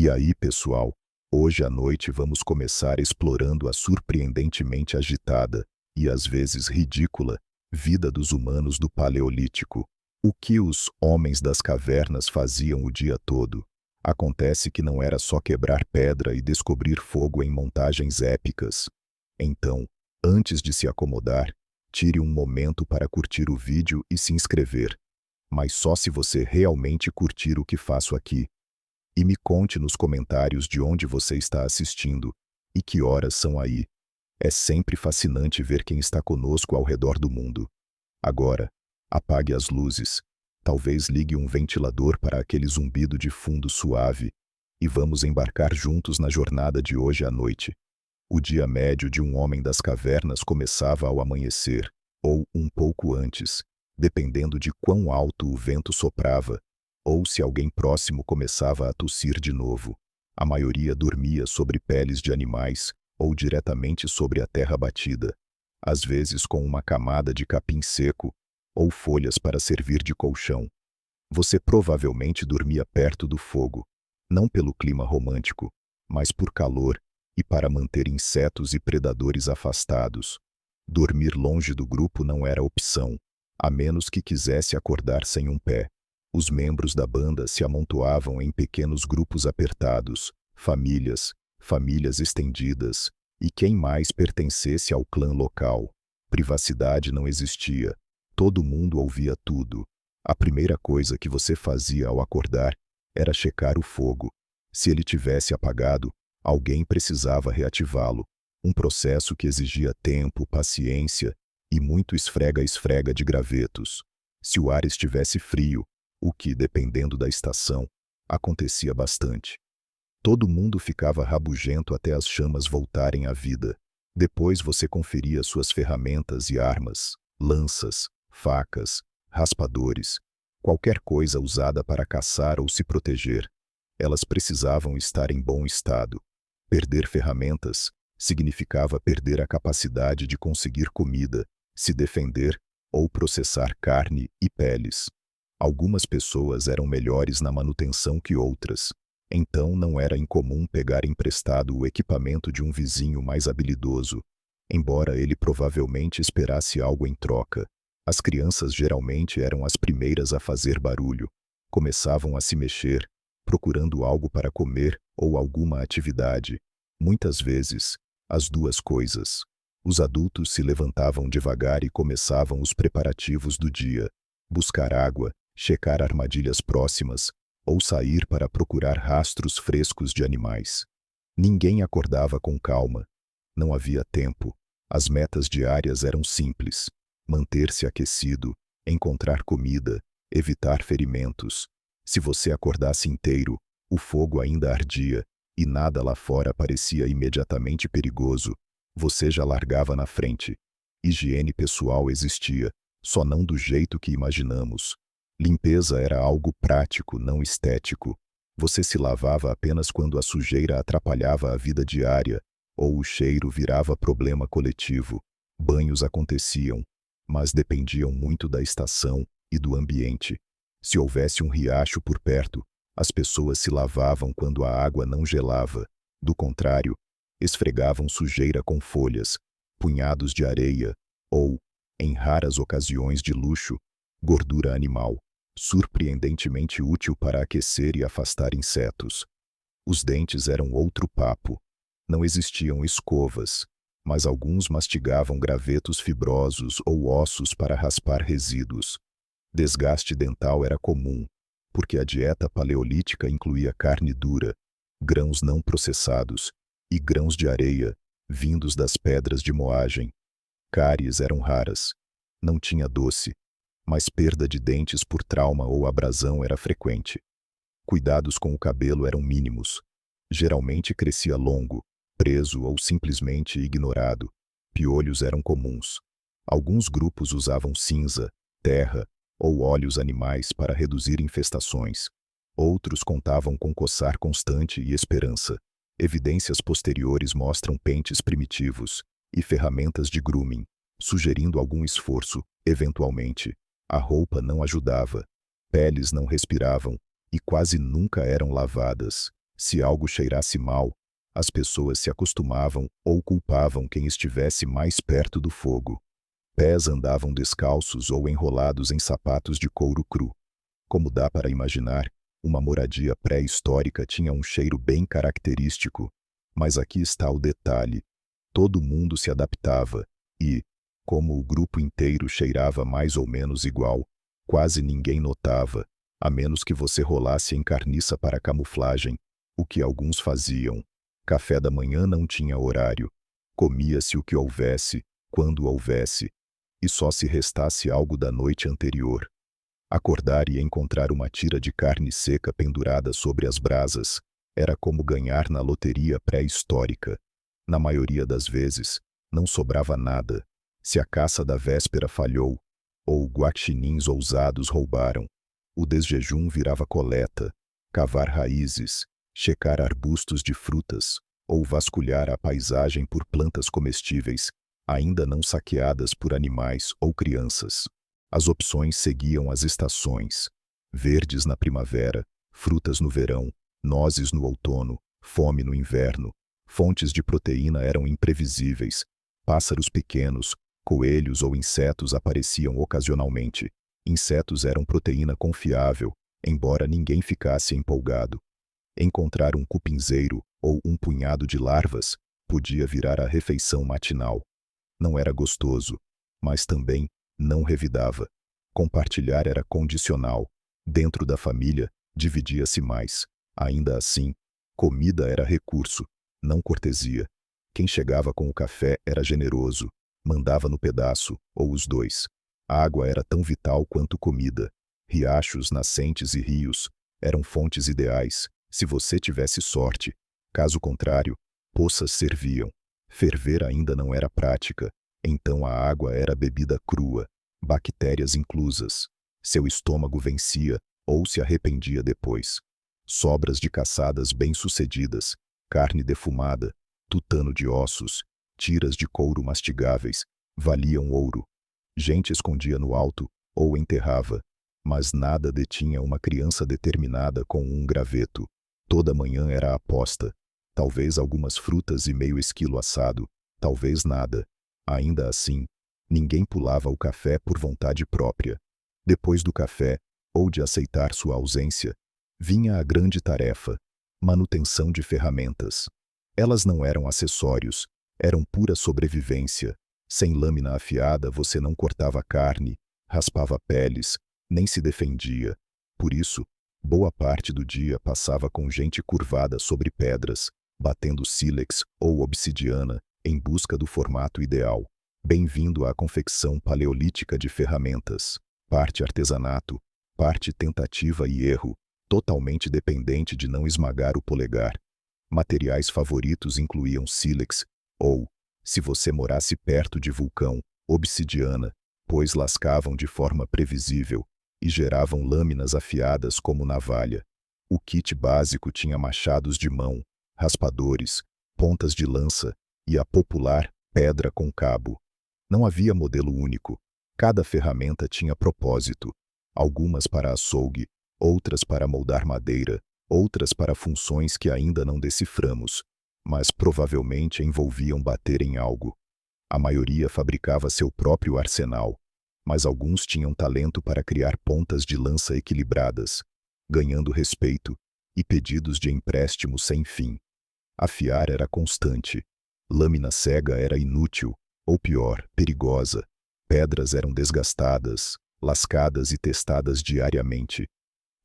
E aí, pessoal, hoje à noite vamos começar explorando a surpreendentemente agitada e às vezes ridícula vida dos humanos do Paleolítico. O que os homens das cavernas faziam o dia todo? Acontece que não era só quebrar pedra e descobrir fogo em montagens épicas. Então, antes de se acomodar, tire um momento para curtir o vídeo e se inscrever. Mas só se você realmente curtir o que faço aqui. E me conte nos comentários de onde você está assistindo e que horas são aí. É sempre fascinante ver quem está conosco ao redor do mundo. Agora, apague as luzes, talvez ligue um ventilador para aquele zumbido de fundo suave, e vamos embarcar juntos na jornada de hoje à noite. O dia médio de um homem das cavernas começava ao amanhecer, ou um pouco antes, dependendo de quão alto o vento soprava, ou se alguém próximo começava a tossir de novo. A maioria dormia sobre peles de animais, ou diretamente sobre a terra batida, às vezes com uma camada de capim seco, ou folhas para servir de colchão. Você provavelmente dormia perto do fogo, não pelo clima romântico, mas por calor e para manter insetos e predadores afastados. Dormir longe do grupo não era opção, a menos que quisesse acordar sem um pé. Os membros da banda se amontoavam em pequenos grupos apertados, famílias estendidas, e quem mais pertencesse ao clã local. Privacidade não existia. Todo mundo ouvia tudo. A primeira coisa que você fazia ao acordar era checar o fogo. Se ele tivesse apagado, alguém precisava reativá-lo. Um processo que exigia tempo, paciência e muito esfrega-esfrega de gravetos. Se o ar estivesse frio, o que, dependendo da estação, acontecia bastante. Todo mundo ficava rabugento até as chamas voltarem à vida. Depois você conferia suas ferramentas e armas, lanças, facas, raspadores, qualquer coisa usada para caçar ou se proteger. Elas precisavam estar em bom estado. Perder ferramentas significava perder a capacidade de conseguir comida, se defender ou processar carne e peles. Algumas pessoas eram melhores na manutenção que outras, então não era incomum pegar emprestado o equipamento de um vizinho mais habilidoso, embora ele provavelmente esperasse algo em troca. As crianças geralmente eram as primeiras a fazer barulho, começavam a se mexer, procurando algo para comer ou alguma atividade. Muitas vezes, as duas coisas. Os adultos se levantavam devagar e começavam os preparativos do dia, buscar água, checar armadilhas próximas, ou sair para procurar rastros frescos de animais. Ninguém acordava com calma. Não havia tempo. As metas diárias eram simples: manter-se aquecido, encontrar comida, evitar ferimentos. Se você acordasse inteiro, o fogo ainda ardia, e nada lá fora parecia imediatamente perigoso. Você já largava na frente. Higiene pessoal existia, só não do jeito que imaginamos. Limpeza era algo prático, não estético. Você se lavava apenas quando a sujeira atrapalhava a vida diária, ou o cheiro virava problema coletivo. Banhos aconteciam, mas dependiam muito da estação e do ambiente. Se houvesse um riacho por perto, as pessoas se lavavam quando a água não gelava. Do contrário, esfregavam sujeira com folhas, punhados de areia, ou, em raras ocasiões de luxo, gordura animal, surpreendentemente útil para aquecer e afastar insetos. Os dentes eram outro papo. Não existiam escovas, mas alguns mastigavam gravetos fibrosos ou ossos para raspar resíduos. Desgaste dental era comum, porque a dieta paleolítica incluía carne dura, grãos não processados e grãos de areia, vindos das pedras de moagem. Cáries eram raras. Não tinha doce, mas perda de dentes por trauma ou abrasão era frequente. Cuidados com o cabelo eram mínimos. Geralmente crescia longo, preso ou simplesmente ignorado. Piolhos eram comuns. Alguns grupos usavam cinza, terra ou óleos animais para reduzir infestações. Outros contavam com coçar constante e esperança. Evidências posteriores mostram pentes primitivos e ferramentas de grooming, sugerindo algum esforço, eventualmente. A roupa não ajudava, peles não respiravam e quase nunca eram lavadas. Se algo cheirasse mal, as pessoas se acostumavam ou culpavam quem estivesse mais perto do fogo. Pés andavam descalços ou enrolados em sapatos de couro cru. Como dá para imaginar, uma moradia pré-histórica tinha um cheiro bem característico. Mas aqui está o detalhe: todo mundo se adaptava e, como o grupo inteiro cheirava mais ou menos igual, quase ninguém notava, a menos que você rolasse em carniça para camuflagem, o que alguns faziam. Café da manhã não tinha horário. Comia-se o que houvesse, quando houvesse, e só se restasse algo da noite anterior. Acordar e encontrar uma tira de carne seca pendurada sobre as brasas era como ganhar na loteria pré-histórica. Na maioria das vezes, não sobrava nada. Se a caça da véspera falhou, ou guaxinins ousados roubaram, o desjejum virava coleta, cavar raízes, checar arbustos de frutas, ou vasculhar a paisagem por plantas comestíveis, ainda não saqueadas por animais ou crianças. As opções seguiam as estações: verdes na primavera, frutas no verão, nozes no outono, fome no inverno. Fontes de proteína eram imprevisíveis. Pássaros pequenos, coelhos ou insetos apareciam ocasionalmente. Insetos eram proteína confiável, embora ninguém ficasse empolgado. Encontrar um cupinzeiro ou um punhado de larvas podia virar a refeição matinal. Não era gostoso, mas também não revidava. Compartilhar era condicional. Dentro da família, dividia-se mais. Ainda assim, comida era recurso, não cortesia. Quem chegava com o café era generoso, mandava no pedaço, ou os dois. A água era tão vital quanto comida. Riachos, nascentes e rios eram fontes ideais, se você tivesse sorte. Caso contrário, poças serviam. Ferver ainda não era prática, então a água era bebida crua, bactérias inclusas. Seu estômago vencia ou se arrependia depois. Sobras de caçadas bem-sucedidas, carne defumada, tutano de ossos, tiras de couro mastigáveis, valiam ouro. Gente escondia no alto ou enterrava, mas nada detinha uma criança determinada com um graveto. Toda manhã era aposta. Talvez algumas frutas e meio esquilo assado, talvez nada. Ainda assim, ninguém pulava o café por vontade própria. Depois do café, ou de aceitar sua ausência, vinha a grande tarefa: manutenção de ferramentas. Elas não eram acessórios, eram pura sobrevivência. Sem lâmina afiada você não cortava carne, raspava peles, nem se defendia. Por isso, boa parte do dia passava com gente curvada sobre pedras, batendo sílex ou obsidiana em busca do formato ideal. Bem-vindo à confecção paleolítica de ferramentas. Parte artesanato, parte tentativa e erro, totalmente dependente de não esmagar o polegar. Materiais favoritos incluíam sílex, ou, se você morasse perto de vulcão, obsidiana, pois lascavam de forma previsível e geravam lâminas afiadas como navalha. O kit básico tinha machados de mão, raspadores, pontas de lança e a popular pedra com cabo. Não havia modelo único. Cada ferramenta tinha propósito. Algumas para açougue, outras para moldar madeira, outras para funções que ainda não deciframos, mas provavelmente envolviam bater em algo. A maioria fabricava seu próprio arsenal, mas alguns tinham talento para criar pontas de lança equilibradas, ganhando respeito e pedidos de empréstimo sem fim. Afiar era constante. Lâmina cega era inútil, ou pior, perigosa. Pedras eram desgastadas, lascadas e testadas diariamente.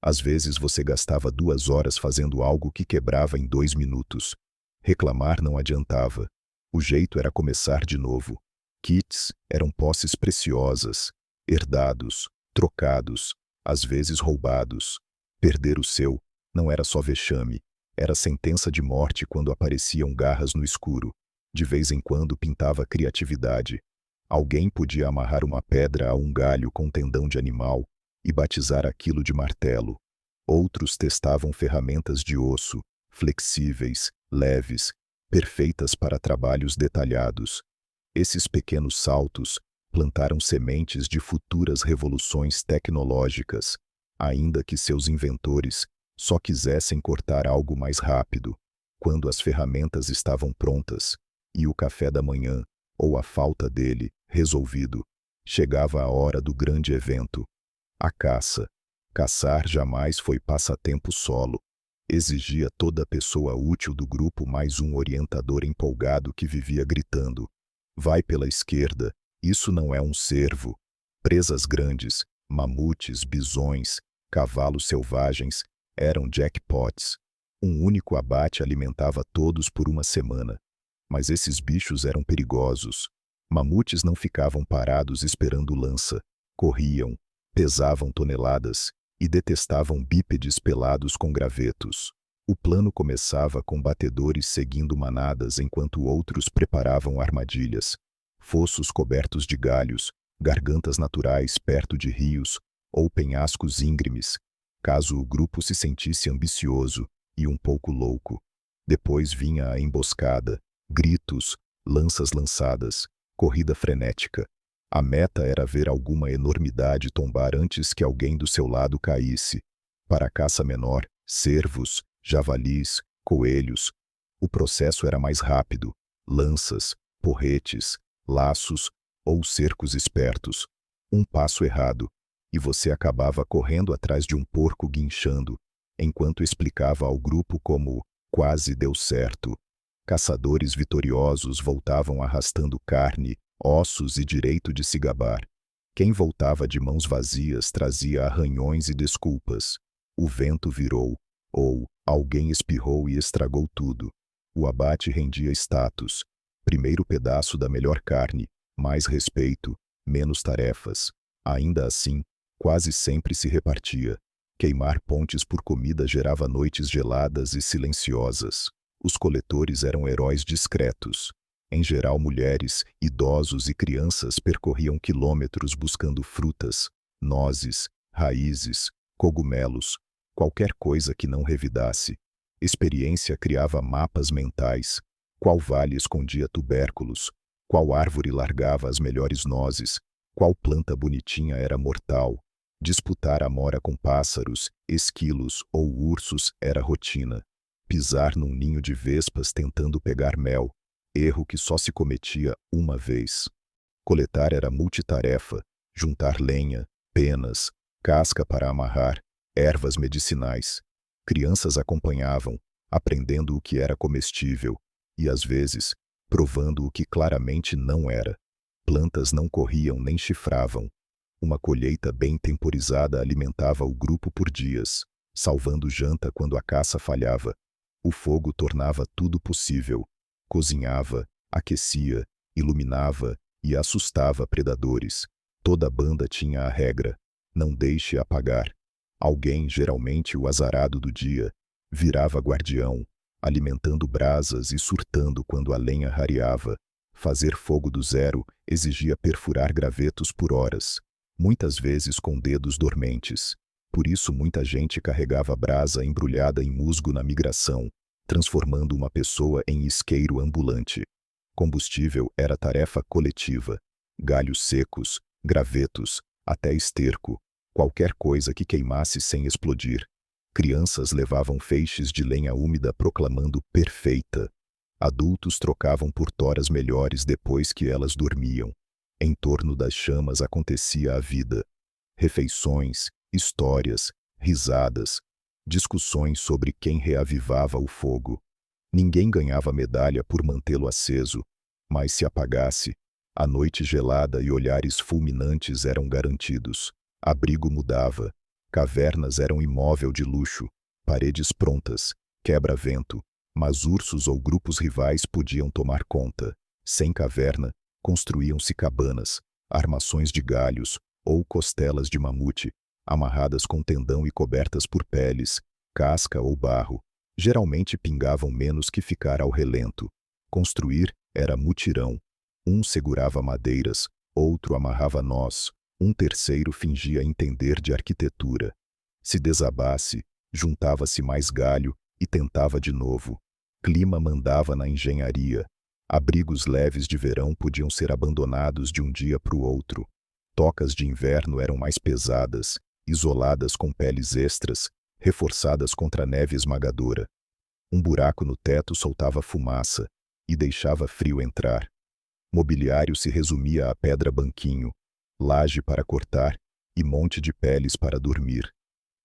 Às vezes você gastava 2 horas fazendo algo que quebrava em 2 minutos. Reclamar não adiantava. O jeito era começar de novo. Kits eram posses preciosas, herdados, trocados, às vezes roubados. Perder o seu não era só vexame, era sentença de morte quando apareciam garras no escuro. De vez em quando pintava criatividade. Alguém podia amarrar uma pedra a um galho com tendão de animal e batizar aquilo de martelo. Outros testavam ferramentas de osso, flexíveis, leves, perfeitas para trabalhos detalhados. Esses pequenos saltos plantaram sementes de futuras revoluções tecnológicas, ainda que seus inventores só quisessem cortar algo mais rápido. Quando as ferramentas estavam prontas, e o café da manhã, ou a falta dele, resolvido, chegava a hora do grande evento. A caça. Caçar jamais foi passatempo solo. Exigia toda pessoa útil do grupo mais um orientador empolgado que vivia gritando: vai pela esquerda, isso não é um cervo. Presas grandes, mamutes, bisões, cavalos selvagens, eram jackpots. Um único abate alimentava todos por uma semana. Mas esses bichos eram perigosos. Mamutes não ficavam parados esperando lança. Corriam, pesavam toneladas e detestavam bípedes pelados com gravetos. O plano começava com batedores seguindo manadas enquanto outros preparavam armadilhas. Fossos cobertos de galhos, gargantas naturais perto de rios ou penhascos íngremes, caso o grupo se sentisse ambicioso e um pouco louco. Depois vinha a emboscada, gritos, lanças lançadas, corrida frenética. A meta era ver alguma enormidade tombar antes que alguém do seu lado caísse. Para a caça menor, cervos, javalis, coelhos, o processo era mais rápido: lanças, porretes, laços ou cercos espertos. Um passo errado, e você acabava correndo atrás de um porco guinchando, enquanto explicava ao grupo como quase deu certo. Caçadores vitoriosos voltavam arrastando carne, ossos e direito de se gabar. Quem voltava de mãos vazias trazia arranhões e desculpas. O vento virou, ou alguém espirrou e estragou tudo. O abate rendia status. Primeiro pedaço da melhor carne, mais respeito, menos tarefas. Ainda assim, quase sempre se repartia. Queimar pontes por comida gerava noites geladas e silenciosas. Os coletores eram heróis discretos. Em geral, mulheres, idosos e crianças percorriam quilômetros buscando frutas, nozes, raízes, cogumelos, qualquer coisa que não revidasse. Experiência criava mapas mentais. Qual vale escondia tubérculos? Qual árvore largava as melhores nozes? Qual planta bonitinha era mortal? Disputar a mora com pássaros, esquilos ou ursos era rotina. Pisar num ninho de vespas tentando pegar mel, erro que só se cometia uma vez. Coletar era multitarefa: juntar lenha, penas, casca para amarrar, ervas medicinais. Crianças acompanhavam, aprendendo o que era comestível e, às vezes, provando o que claramente não era. Plantas não corriam nem chifravam. Uma colheita bem temporizada alimentava o grupo por dias, salvando janta quando a caça falhava. O fogo tornava tudo possível. Cozinhava, aquecia, iluminava e assustava predadores. Toda banda tinha a regra: não deixe apagar. Alguém, geralmente o azarado do dia, virava guardião, alimentando brasas e surtando quando a lenha rareava. Fazer fogo do zero exigia perfurar gravetos por horas, muitas vezes com dedos dormentes. Por isso muita gente carregava brasa embrulhada em musgo na migração, transformando uma pessoa em isqueiro ambulante. Combustível era tarefa coletiva. Galhos secos, gravetos, até esterco, qualquer coisa que queimasse sem explodir. Crianças levavam feixes de lenha úmida proclamando perfeita. Adultos trocavam por toras melhores depois que elas dormiam. Em torno das chamas acontecia a vida. Refeições, histórias, risadas, discussões sobre quem reavivava o fogo. Ninguém ganhava medalha por mantê-lo aceso, mas se apagasse, a noite gelada e olhares fulminantes eram garantidos. Abrigo mudava, cavernas eram imóvel de luxo, paredes prontas, quebra-vento, mas ursos ou grupos rivais podiam tomar conta. Sem caverna, construíam-se cabanas, armações de galhos ou costelas de mamute, amarradas com tendão e cobertas por peles, casca ou barro. Geralmente pingavam menos que ficar ao relento. Construir era mutirão. Um segurava madeiras, outro amarrava nós, um terceiro fingia entender de arquitetura. Se desabasse, juntava-se mais galho e tentava de novo. Clima mandava na engenharia. Abrigos leves de verão podiam ser abandonados de um dia para o outro. Tocas de inverno eram mais pesadas, isoladas com peles extras, reforçadas contra a neve esmagadora. Um buraco no teto soltava fumaça e deixava frio entrar. Mobiliário se resumia a pedra-banquinho, laje para cortar e monte de peles para dormir.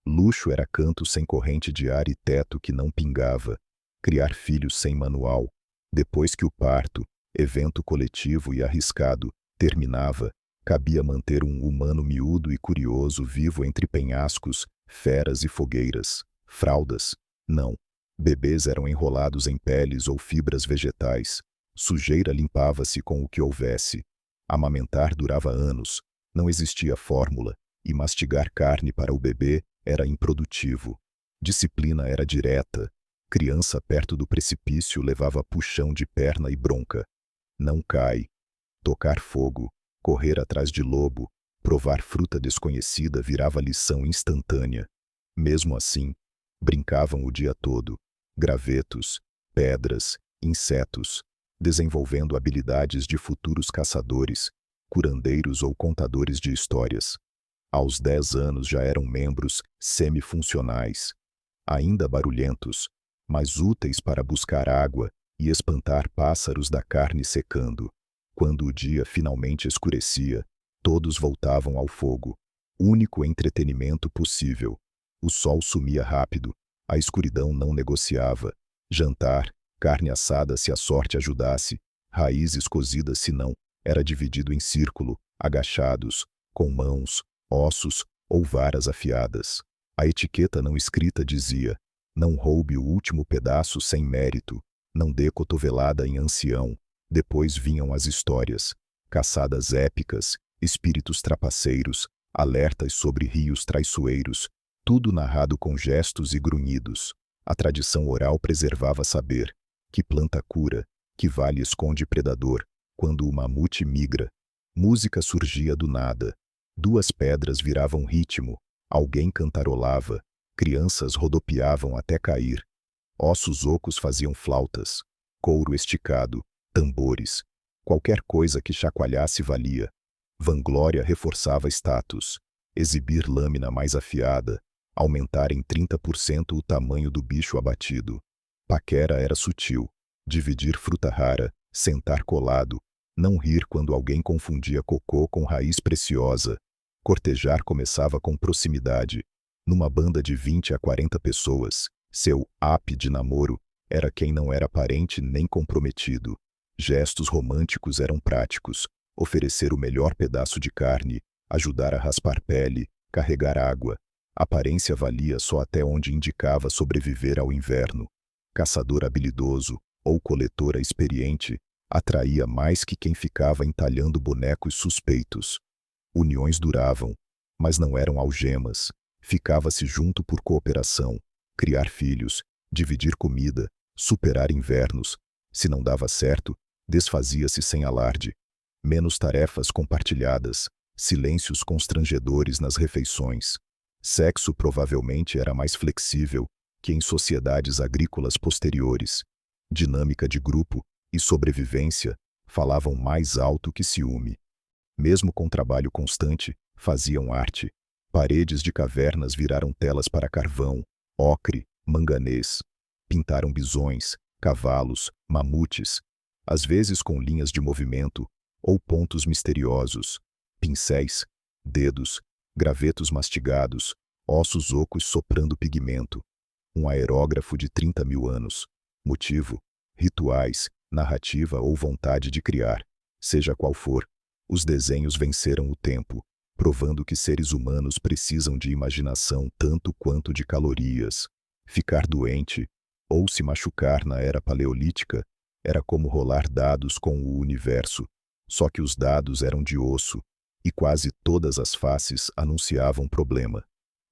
Luxo era canto sem corrente de ar e teto que não pingava. Criar filhos sem manual. Depois que o parto, evento coletivo e arriscado, terminava, cabia manter um humano miúdo e curioso vivo entre penhascos, feras e fogueiras. Fraldas? Não. Bebês eram enrolados em peles ou fibras vegetais. Sujeira limpava-se com o que houvesse. Amamentar durava anos. Não existia fórmula, e mastigar carne para o bebê era improdutivo. Disciplina era direta. Criança perto do precipício levava puxão de perna e bronca. Não cai. Tocar fogo, correr atrás de lobo, provar fruta desconhecida virava lição instantânea. Mesmo assim, brincavam o dia todo. Gravetos, pedras, insetos, desenvolvendo habilidades de futuros caçadores, curandeiros ou contadores de histórias. Aos 10 anos já eram membros semifuncionais, ainda barulhentos, mas úteis para buscar água e espantar pássaros da carne secando. Quando o dia finalmente escurecia, todos voltavam ao fogo, único entretenimento possível. O sol sumia rápido, a escuridão não negociava. Jantar, carne assada se a sorte ajudasse, raízes cozidas se não, era dividido em círculo, agachados, com mãos, ossos ou varas afiadas. A etiqueta não escrita dizia: não roube o último pedaço sem mérito, não dê cotovelada em ancião. Depois vinham as histórias, caçadas épicas, espíritos trapaceiros, alertas sobre rios traiçoeiros, tudo narrado com gestos e grunhidos. A tradição oral preservava saber: que planta cura, que vale esconde predador, quando o mamute migra. Música surgia do nada. 2 pedras viravam ritmo, alguém cantarolava, crianças rodopiavam até cair. Ossos ocos faziam flautas, couro esticado, tambores. Qualquer coisa que chacoalhasse valia. Vanglória reforçava status. Exibir lâmina mais afiada, aumentar em 30% o tamanho do bicho abatido. Paquera era sutil. Dividir fruta rara, sentar colado, não rir quando alguém confundia cocô com raiz preciosa. Cortejar começava com proximidade. Numa banda de 20 a 40 pessoas, seu ápice de namoro era quem não era parente nem comprometido. Gestos românticos eram práticos: oferecer o melhor pedaço de carne, ajudar a raspar pele, carregar água. Aparência valia só até onde indicava sobreviver ao inverno. Caçador habilidoso ou coletora experiente atraía mais que quem ficava entalhando bonecos suspeitos. Uniões duravam, mas não eram algemas. Ficava-se junto por cooperação, criar filhos, dividir comida, superar invernos. Se não dava certo, desfazia-se sem alarde. Menos tarefas compartilhadas, silêncios constrangedores nas refeições. Sexo provavelmente era mais flexível que em sociedades agrícolas posteriores. Dinâmica de grupo e sobrevivência falavam mais alto que ciúme. Mesmo com trabalho constante, faziam arte. Paredes de cavernas viraram telas para carvão, ocre, manganês. Pintaram bisões, cavalos, mamutes, às vezes com linhas de movimento ou pontos misteriosos, pincéis, dedos, gravetos mastigados, ossos ocos soprando pigmento. Um aerógrafo de 30.000 anos. Motivo: rituais, narrativa ou vontade de criar. Seja qual for, os desenhos venceram o tempo, provando que seres humanos precisam de imaginação tanto quanto de calorias. Ficar doente, ou se machucar na era paleolítica, era como rolar dados com o universo, só que os dados eram de osso, e quase todas as faces anunciavam problema.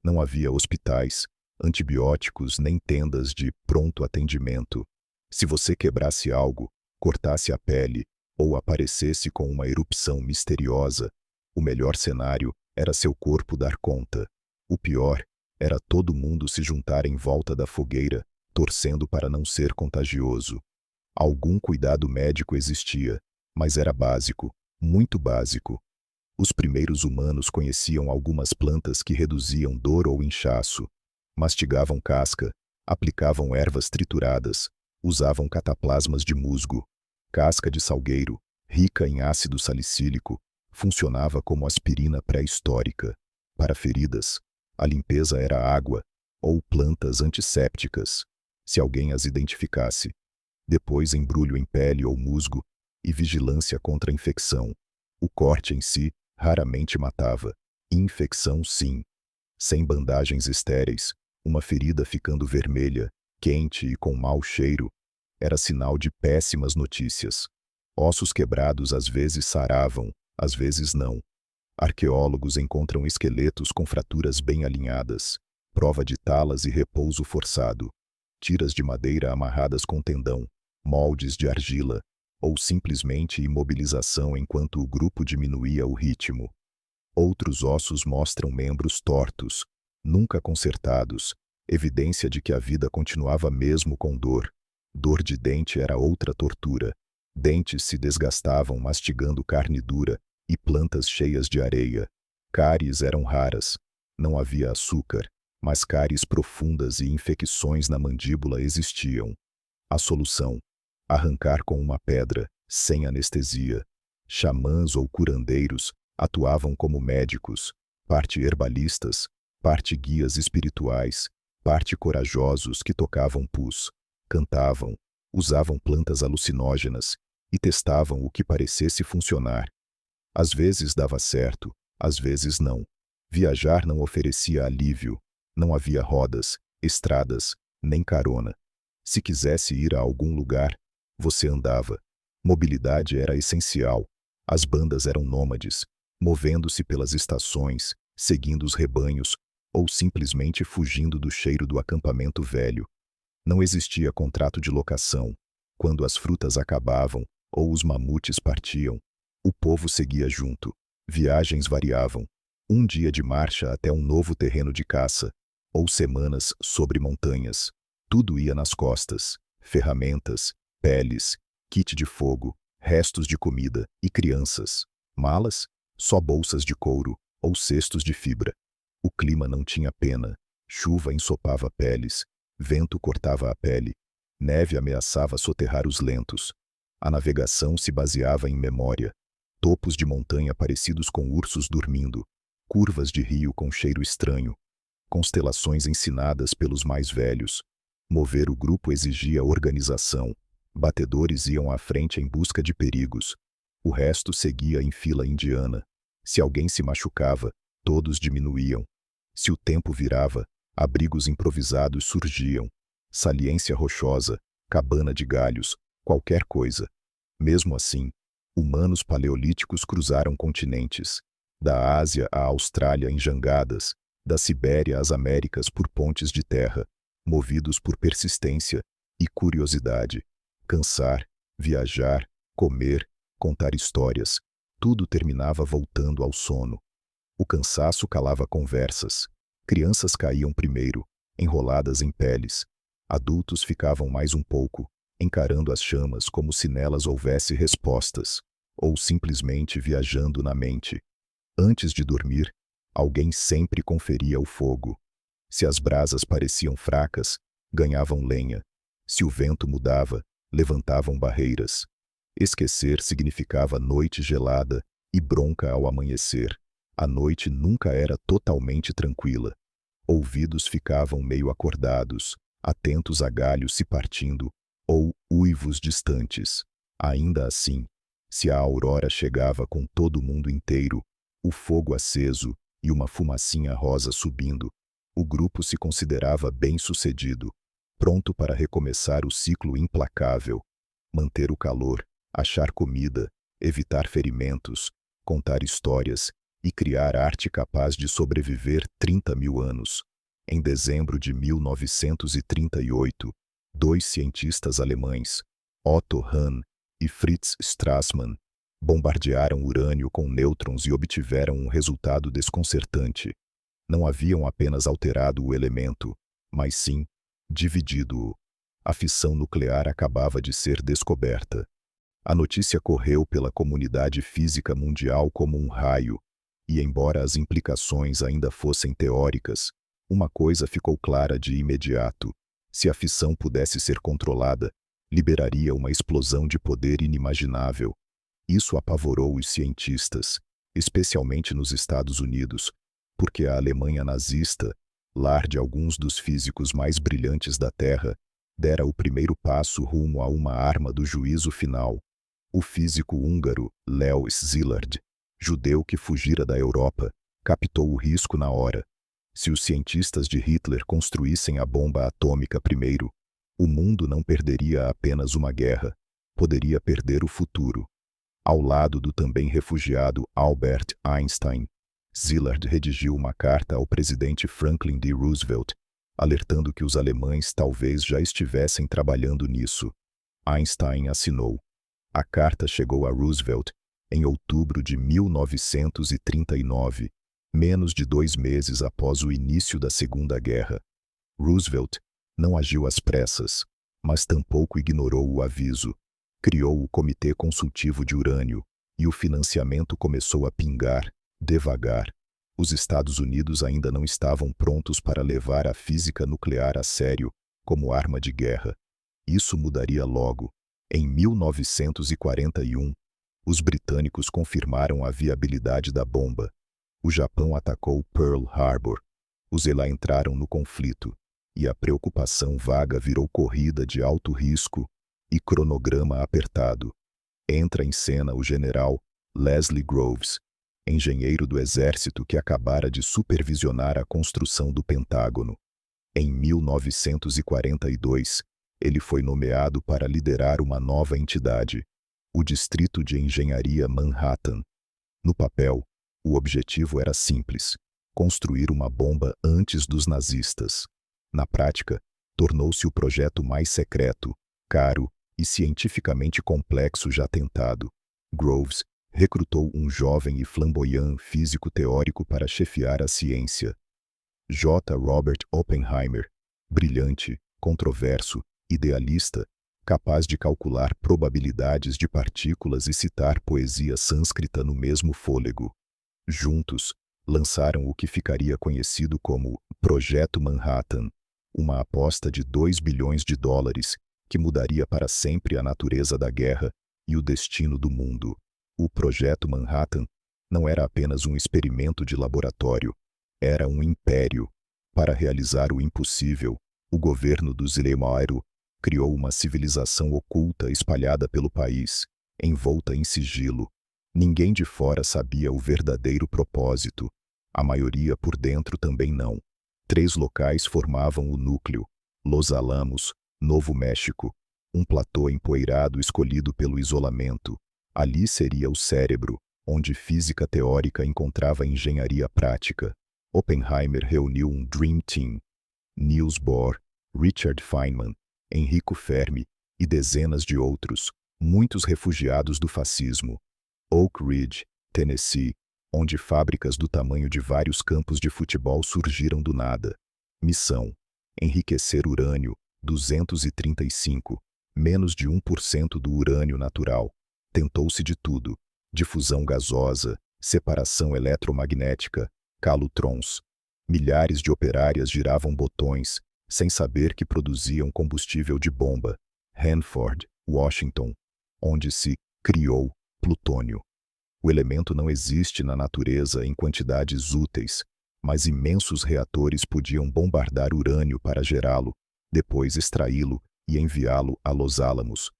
Não havia hospitais, antibióticos nem tendas de pronto atendimento. Se você quebrasse algo, cortasse a pele, ou aparecesse com uma erupção misteriosa, o melhor cenário era seu corpo dar conta. O pior era todo mundo se juntar em volta da fogueira, torcendo para não ser contagioso. Algum cuidado médico existia, mas era básico, muito básico. Os primeiros humanos conheciam algumas plantas que reduziam dor ou inchaço, Mastigavam casca, aplicavam ervas trituradas, usavam cataplasmas de musgo. Casca de salgueiro, rica em ácido salicílico, funcionava como aspirina pré-histórica. Para feridas, a limpeza era água ou plantas antissépticas, se alguém as identificasse. Depois embrulho em pele ou musgo e vigilância contra a infecção. O corte em si raramente matava. Infecção sim. Sem bandagens estéreis, uma ferida ficando vermelha, quente e com mau cheiro, era sinal de péssimas notícias. Ossos quebrados às vezes saravam, às vezes não. Arqueólogos encontram esqueletos com fraturas bem alinhadas, prova de talas e repouso forçado, tiras de madeira amarradas com tendão, moldes de argila, ou simplesmente imobilização enquanto o grupo diminuía o ritmo. Outros ossos mostram membros tortos, nunca consertados, evidência de que a vida continuava mesmo com dor. Dor de dente era outra tortura. Dentes se desgastavam mastigando carne dura e plantas cheias de areia. Cáries eram raras. Não havia açúcar, mas cáries profundas e infecções na mandíbula existiam. A solução: arrancar com uma pedra, sem anestesia. Xamãs ou curandeiros atuavam como médicos, parte herbalistas, parte guias espirituais, parte corajosos que tocavam pus, cantavam, usavam plantas alucinógenas e testavam o que parecesse funcionar. Às vezes dava certo, às vezes não. Viajar não oferecia alívio, não havia rodas, estradas, nem carona. Se quisesse ir a algum lugar, você andava. Mobilidade era essencial. As bandas eram nômades, movendo-se pelas estações, seguindo os rebanhos, ou simplesmente fugindo do cheiro do acampamento velho. Não existia contrato de locação. Quando as frutas acabavam, ou os mamutes partiam, o povo seguia junto. Viagens variavam. Um dia de marcha até um novo terreno de caça, ou semanas sobre montanhas. Tudo ia nas costas: ferramentas, peles, kit de fogo, restos de comida e crianças. Malas? Só bolsas de couro ou cestos de fibra. O clima não tinha pena. Chuva ensopava peles, vento cortava a pele, neve ameaçava soterrar os lentos. A navegação se baseava em memória. Topos de montanha parecidos com ursos dormindo, curvas de rio com cheiro estranho, constelações ensinadas pelos mais velhos. Mover o grupo exigia organização. Batedores iam à frente em busca de perigos. O resto seguia em fila indiana. Se alguém se machucava, todos diminuíam. Se o tempo virava, abrigos improvisados surgiam. Saliência rochosa, cabana de galhos, qualquer coisa. Mesmo assim, humanos paleolíticos cruzaram continentes. Da Ásia à Austrália em jangadas, da Sibéria às Américas por pontes de terra, movidos por persistência e curiosidade. Cansar, viajar, comer, contar histórias, tudo terminava voltando ao sono. O cansaço calava conversas. Crianças caíam primeiro, enroladas em peles. Adultos ficavam mais um pouco, encarando as chamas como se nelas houvesse respostas, ou simplesmente viajando na mente. Antes de dormir, alguém sempre conferia o fogo. Se as brasas pareciam fracas, ganhavam lenha. Se o vento mudava, levantavam barreiras. Esquecer significava noite gelada e bronca ao amanhecer. A noite nunca era totalmente tranquila. Ouvidos ficavam meio acordados, atentos a galhos se partindo, ou uivos distantes. Ainda assim, se a aurora chegava com todo mundo inteiro, o fogo aceso e uma fumacinha rosa subindo, o grupo se considerava bem-sucedido, pronto para recomeçar o ciclo implacável, manter o calor, achar comida, evitar ferimentos, contar histórias e criar arte capaz de sobreviver 30.000 anos. Em dezembro de 1938, dois cientistas alemães, Otto Hahn e Fritz Strassmann, bombardearam urânio com nêutrons e obtiveram um resultado desconcertante. Não haviam apenas alterado o elemento, mas sim dividido-o. A fissão nuclear acabava de ser descoberta. A notícia correu pela comunidade física mundial como um raio, e embora as implicações ainda fossem teóricas, Uma coisa ficou clara de imediato: se a fissão pudesse ser controlada, liberaria uma explosão de poder inimaginável. Isso apavorou os cientistas, especialmente nos Estados Unidos, porque a Alemanha nazista, lar de alguns dos físicos mais brilhantes da Terra, dera o primeiro passo rumo a uma arma do juízo final. O físico húngaro Leo Szilard, judeu que fugira da Europa, captou o risco na hora. Se os cientistas de Hitler construíssem a bomba atômica primeiro, o mundo não perderia apenas uma guerra, poderia perder o futuro. Ao lado do também refugiado Albert Einstein, Szilard redigiu uma carta ao presidente Franklin D. Roosevelt, alertando que os alemães talvez já estivessem trabalhando nisso. Einstein assinou. A carta chegou a Roosevelt em outubro de 1939, menos de 2 meses após o início da Segunda Guerra. Roosevelt não agiu às pressas, mas tampouco ignorou o aviso. Criou o Comitê Consultivo de Urânio, e o financiamento começou a pingar, devagar. Os Estados Unidos ainda não estavam prontos para levar a física nuclear a sério, como arma de guerra. Isso mudaria logo. Em 1941, os britânicos confirmaram a viabilidade da bomba. O Japão atacou Pearl Harbor. Os ELA entraram no conflito, e a preocupação vaga virou corrida de alto risco e cronograma apertado. Entra em cena o general Leslie Groves, engenheiro do exército que acabara de supervisionar a construção do Pentágono. Em 1942, ele foi nomeado para liderar uma nova entidade, o Distrito de Engenharia Manhattan. No papel, o objetivo era simples: construir uma bomba antes dos nazistas. Na prática, tornou-se o projeto mais secreto, caro e cientificamente complexo já tentado. Groves recrutou um jovem e flamboyant físico teórico para chefiar a ciência. J. Robert Oppenheimer, brilhante, controverso, idealista, capaz de calcular probabilidades de partículas e citar poesia sânscrita no mesmo fôlego. Juntos, lançaram o que ficaria conhecido como Projeto Manhattan, uma aposta de $2 bilhões que mudaria para sempre a natureza da guerra e o destino do mundo. O Projeto Manhattan não era apenas um experimento de laboratório, era um império. Para realizar o impossível, o governo do Zilemáero criou uma civilização oculta espalhada pelo país, envolta em sigilo. Ninguém de fora sabia o verdadeiro propósito, a maioria por dentro também não. 3 locais formavam o núcleo: Los Alamos, Novo México, um platô empoeirado escolhido pelo isolamento. Ali seria o cérebro, onde física teórica encontrava engenharia prática. Oppenheimer reuniu um Dream Team: Niels Bohr, Richard Feynman, Enrico Fermi e dezenas de outros, muitos refugiados do fascismo. Oak Ridge, Tennessee, onde fábricas do tamanho de vários campos de futebol surgiram do nada. Missão: enriquecer urânio, 235, menos de 1% do urânio natural. Tentou-se de tudo: difusão gasosa, separação eletromagnética, calutrons. Milhares de operárias giravam botões, sem saber que produziam combustível de bomba. Hanford, Washington, onde se criou plutônio. O elemento não existe na natureza em quantidades úteis, mas imensos reatores podiam bombardar urânio para gerá-lo, depois extraí-lo e enviá-lo a Los Alamos.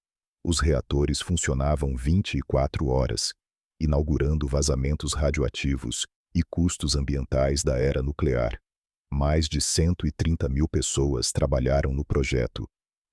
Os reatores funcionavam 24 horas, inaugurando vazamentos radioativos e custos ambientais da era nuclear. Mais de 130 mil pessoas trabalharam no projeto,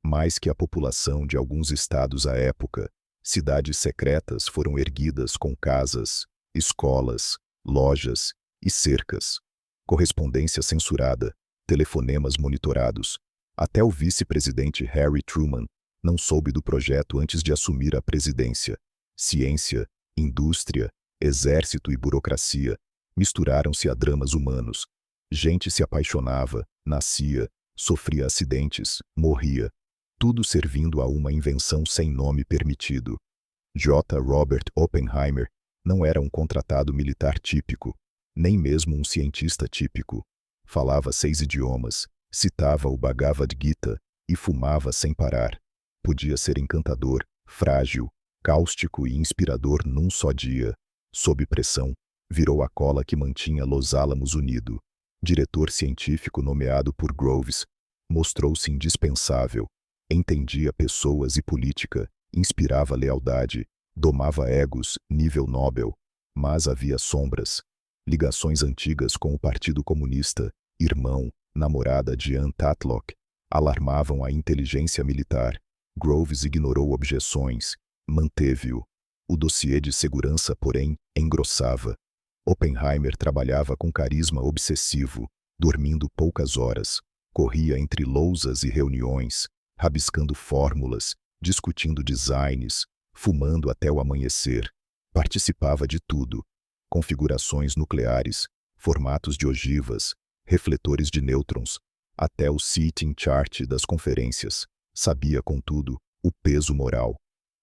mais que a população de alguns estados à época. Cidades secretas foram erguidas com casas, escolas, lojas e cercas. Correspondência censurada, telefonemas monitorados. Até o vice-presidente Harry Truman não soube do projeto antes de assumir a presidência. Ciência, indústria, exército e burocracia misturaram-se a dramas humanos. Gente se apaixonava, nascia, sofria acidentes, morria. Tudo servindo a uma invenção sem nome permitido. J. Robert Oppenheimer não era um contratado militar típico, nem mesmo um cientista típico. Falava 6 idiomas, citava o Bhagavad Gita e fumava sem parar. Podia ser encantador, frágil, cáustico e inspirador num só dia. Sob pressão, virou a cola que mantinha Los Alamos unido. Diretor científico nomeado por Groves, mostrou-se indispensável. Entendia pessoas e política, inspirava lealdade, domava egos, nível Nobel. Mas havia sombras. Ligações antigas com o Partido Comunista, irmão, namorada de Ann Tatlock, alarmavam a inteligência militar. Groves ignorou objeções, manteve-o. O dossiê de segurança, porém, engrossava. Oppenheimer trabalhava com carisma obsessivo, dormindo poucas horas, corria entre lousas e reuniões, rabiscando fórmulas, discutindo designs, fumando até o amanhecer. Participava de tudo: configurações nucleares, formatos de ogivas, refletores de nêutrons, até o seating chart das conferências. Sabia, contudo, o peso moral.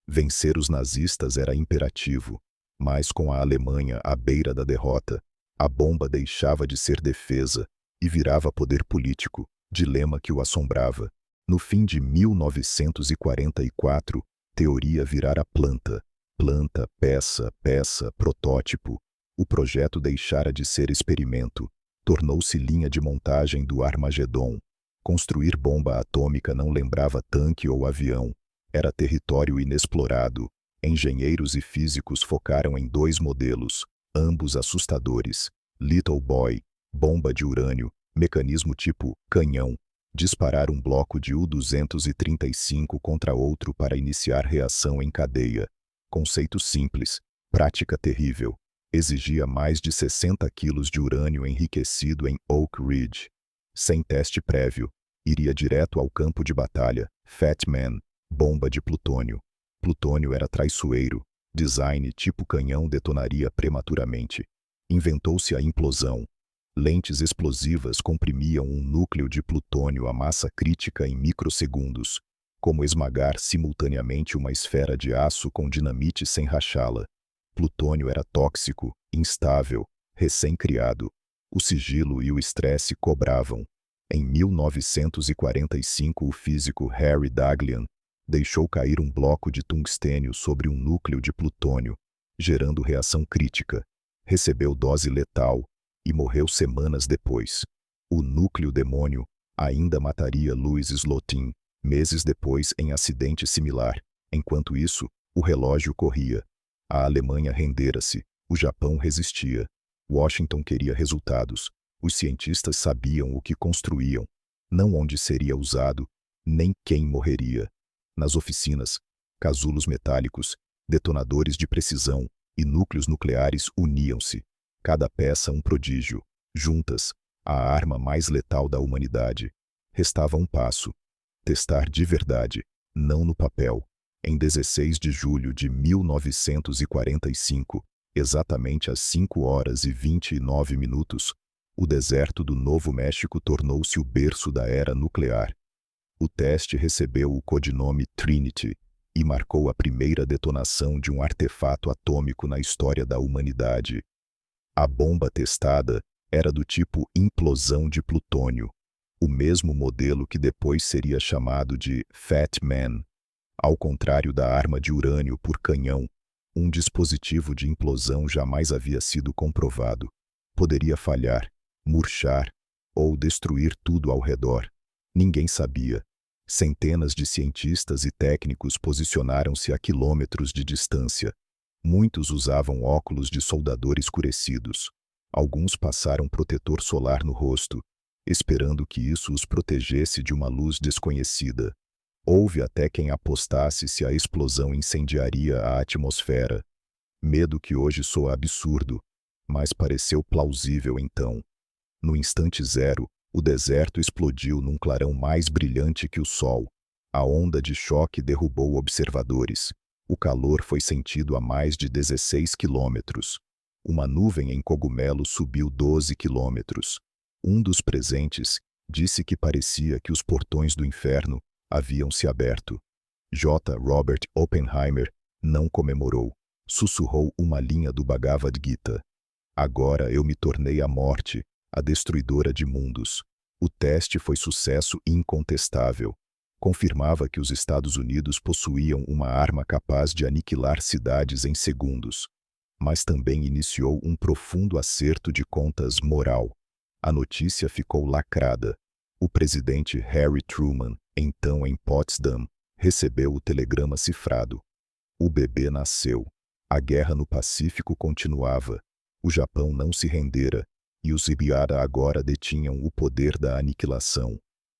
Vencer os nazistas era imperativo, mas com a Alemanha à beira da derrota, a bomba deixava de ser defesa e virava poder político, dilema que o assombrava. No fim de 1944, teoria virara planta. Planta, peça, peça, protótipo. O projeto deixara de ser experimento, tornou-se linha de montagem do Armagedon. Construir bomba atômica não lembrava tanque ou avião, era território inexplorado. Engenheiros e físicos focaram em 2 modelos, ambos assustadores. Little Boy, bomba de urânio, mecanismo tipo canhão. Disparar um bloco de U-235 contra outro para iniciar reação em cadeia. Conceito simples, prática terrível. Exigia mais de 60 quilos de urânio enriquecido em Oak Ridge. Sem teste prévio, iria direto ao campo de batalha. Fat Man, bomba de plutônio. Plutônio era traiçoeiro. Design tipo canhão detonaria prematuramente. Inventou-se a implosão. Lentes explosivas comprimiam um núcleo de plutônio à massa crítica em microsegundos. Como esmagar simultaneamente uma esfera de aço com dinamite sem rachá-la. Plutônio era tóxico, instável, recém-criado. O sigilo e o estresse cobravam. Em 1945, o físico Harry Daghlian deixou cair um bloco de tungstênio sobre um núcleo de plutônio, gerando reação crítica. Recebeu dose letal e morreu semanas depois. O núcleo demônio ainda mataria Louis Slotin meses depois em acidente similar. Enquanto isso, o relógio corria. A Alemanha rendera-se, o Japão resistia. Washington queria resultados. Os cientistas sabiam o que construíam, não onde seria usado, nem quem morreria. Nas oficinas, casulos metálicos, detonadores de precisão e núcleos nucleares uniam-se. Cada peça um prodígio. Juntas, a arma mais letal da humanidade. Restava um passo. Testar de verdade, não no papel. Em 16 de julho de 1945, exatamente às 5h29, o deserto do Novo México tornou-se o berço da era nuclear. O teste recebeu o codinome Trinity e marcou a primeira detonação de um artefato atômico na história da humanidade. A bomba testada era do tipo implosão de plutônio, o mesmo modelo que depois seria chamado de Fat Man. Ao contrário da arma de urânio por canhão, um dispositivo de implosão jamais havia sido comprovado. Poderia falhar, murchar ou destruir tudo ao redor. Ninguém sabia. Centenas de cientistas e técnicos posicionaram-se a quilômetros de distância. Muitos usavam óculos de soldador escurecidos. Alguns passaram protetor solar no rosto, esperando que isso os protegesse de uma luz desconhecida. Houve até quem apostasse se a explosão incendiaria a atmosfera. Medo que hoje soa absurdo, mas pareceu plausível então. No instante zero, o deserto explodiu num clarão mais brilhante que o sol. A onda de choque derrubou observadores. O calor foi sentido a mais de 16 quilômetros. Uma nuvem em cogumelo subiu 12 quilômetros. Um dos presentes disse que parecia que os portões do inferno haviam se aberto. J. Robert Oppenheimer não comemorou. Sussurrou uma linha do Bhagavad Gita. Agora eu me tornei a morte, a destruidora de mundos. O teste foi sucesso incontestável. Confirmava que os Estados Unidos possuíam uma arma capaz de aniquilar cidades em segundos. Mas também iniciou um profundo acerto de contas moral. A notícia ficou lacrada. O presidente Harry Truman, então em Potsdam, recebeu o telegrama cifrado. O bebê nasceu. A guerra no Pacífico continuava. O Japão não se rendera, e os Ibiara agora detinham o poder da aniquilação.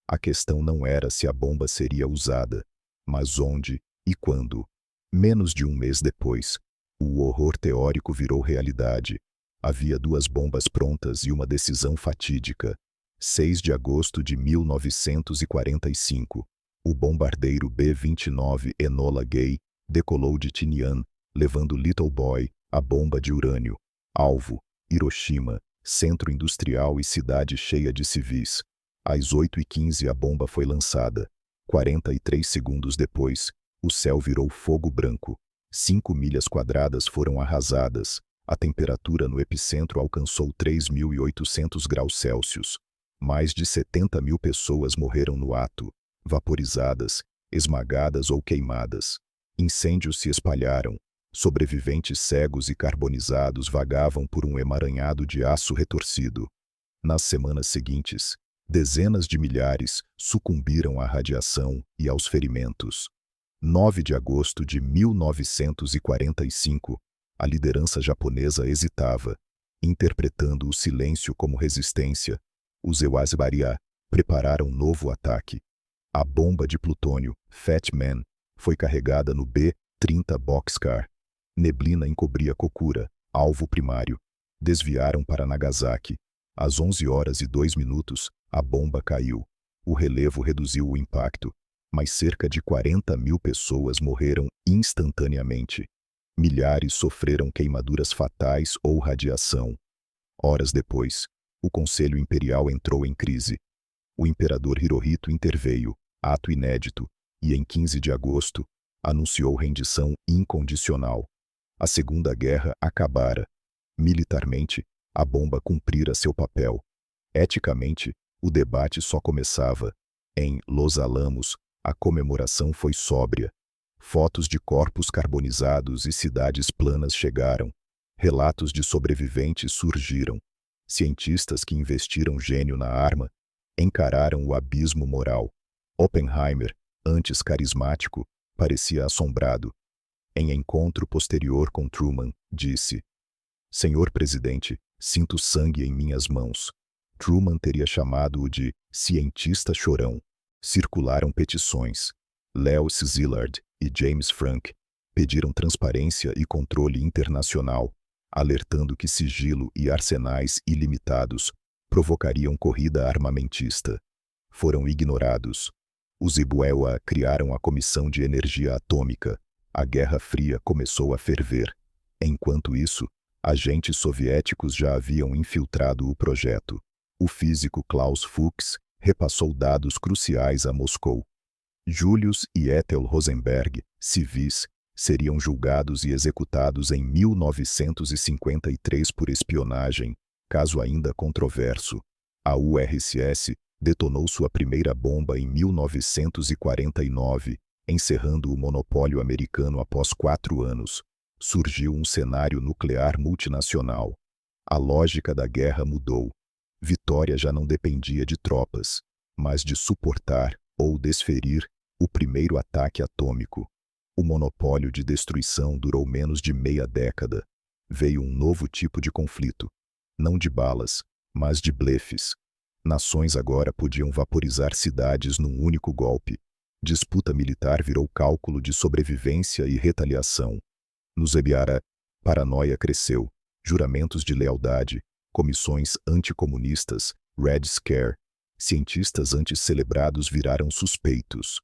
A questão não era se a bomba seria usada, mas onde e quando. Menos de um mês depois, o horror teórico virou realidade. Havia 2 bombas prontas e uma decisão fatídica. 6 de agosto de 1945, o bombardeiro B-29 Enola Gay decolou de Tinian, levando Little Boy, a bomba de urânio. Alvo, Hiroshima, centro industrial e cidade cheia de civis. Às 8h15 a bomba foi lançada. 43 segundos depois, o céu virou fogo branco. 5 milhas quadradas foram arrasadas. A temperatura no epicentro alcançou 3.800 graus Celsius. Mais de 70.000 pessoas morreram no ato, vaporizadas, esmagadas ou queimadas. Incêndios se espalharam. Sobreviventes cegos e carbonizados vagavam por um emaranhado de aço retorcido. Nas semanas seguintes, dezenas de milhares sucumbiram à radiação e aos ferimentos. 9 de agosto de 1945, a liderança japonesa hesitava, interpretando o silêncio como resistência. Os Ewazibaria prepararam um novo ataque. A bomba de plutônio, Fat Man, foi carregada no B-30 Boxcar. Neblina encobria Kokura, alvo primário. Desviaram para Nagasaki. Às 11h02, a bomba caiu. O relevo reduziu o impacto, mas cerca de 40.000 pessoas morreram instantaneamente. Milhares sofreram queimaduras fatais ou radiação. Horas depois, o Conselho Imperial entrou em crise. O imperador Hirohito interveio, ato inédito, e em 15 de agosto, anunciou rendição incondicional. A Segunda Guerra acabara. Militarmente, a bomba cumprira seu papel. Eticamente, o debate só começava. Em Los Alamos, a comemoração foi sóbria. Fotos de corpos carbonizados e cidades planas chegaram. Relatos de sobreviventes surgiram. Cientistas que investiram gênio na arma encararam o abismo moral. Oppenheimer, antes carismático, parecia assombrado. Em encontro posterior com Truman, disse: "Senhor presidente, sinto sangue em minhas mãos." Truman teria chamado-o de cientista chorão. Circularam petições. Leo Szilard e James Frank pediram transparência e controle internacional, alertando que sigilo e arsenais ilimitados provocariam corrida armamentista. Foram ignorados. Os Ibuewa criaram a Comissão de Energia Atômica. A Guerra Fria começou a ferver. Enquanto isso, agentes soviéticos já haviam infiltrado o projeto. O físico Klaus Fuchs repassou dados cruciais a Moscou. Julius e Ethel Rosenberg, civis, seriam julgados e executados em 1953 por espionagem, caso ainda controverso. A URSS detonou sua primeira bomba em 1949, encerrando o monopólio americano após 4 anos. Surgiu um cenário nuclear multinacional. A lógica da guerra mudou. Vitória já não dependia de tropas, mas de suportar ou desferir o primeiro ataque atômico. O monopólio de destruição durou menos de meia década. Veio um novo tipo de conflito. Não de balas, mas de blefes. Nações agora podiam vaporizar cidades num único golpe. Disputa militar virou cálculo de sobrevivência e retaliação. Nos Ebiara, paranoia cresceu. Juramentos de lealdade, comissões anticomunistas, Red Scare, cientistas antes celebrados viraram suspeitos.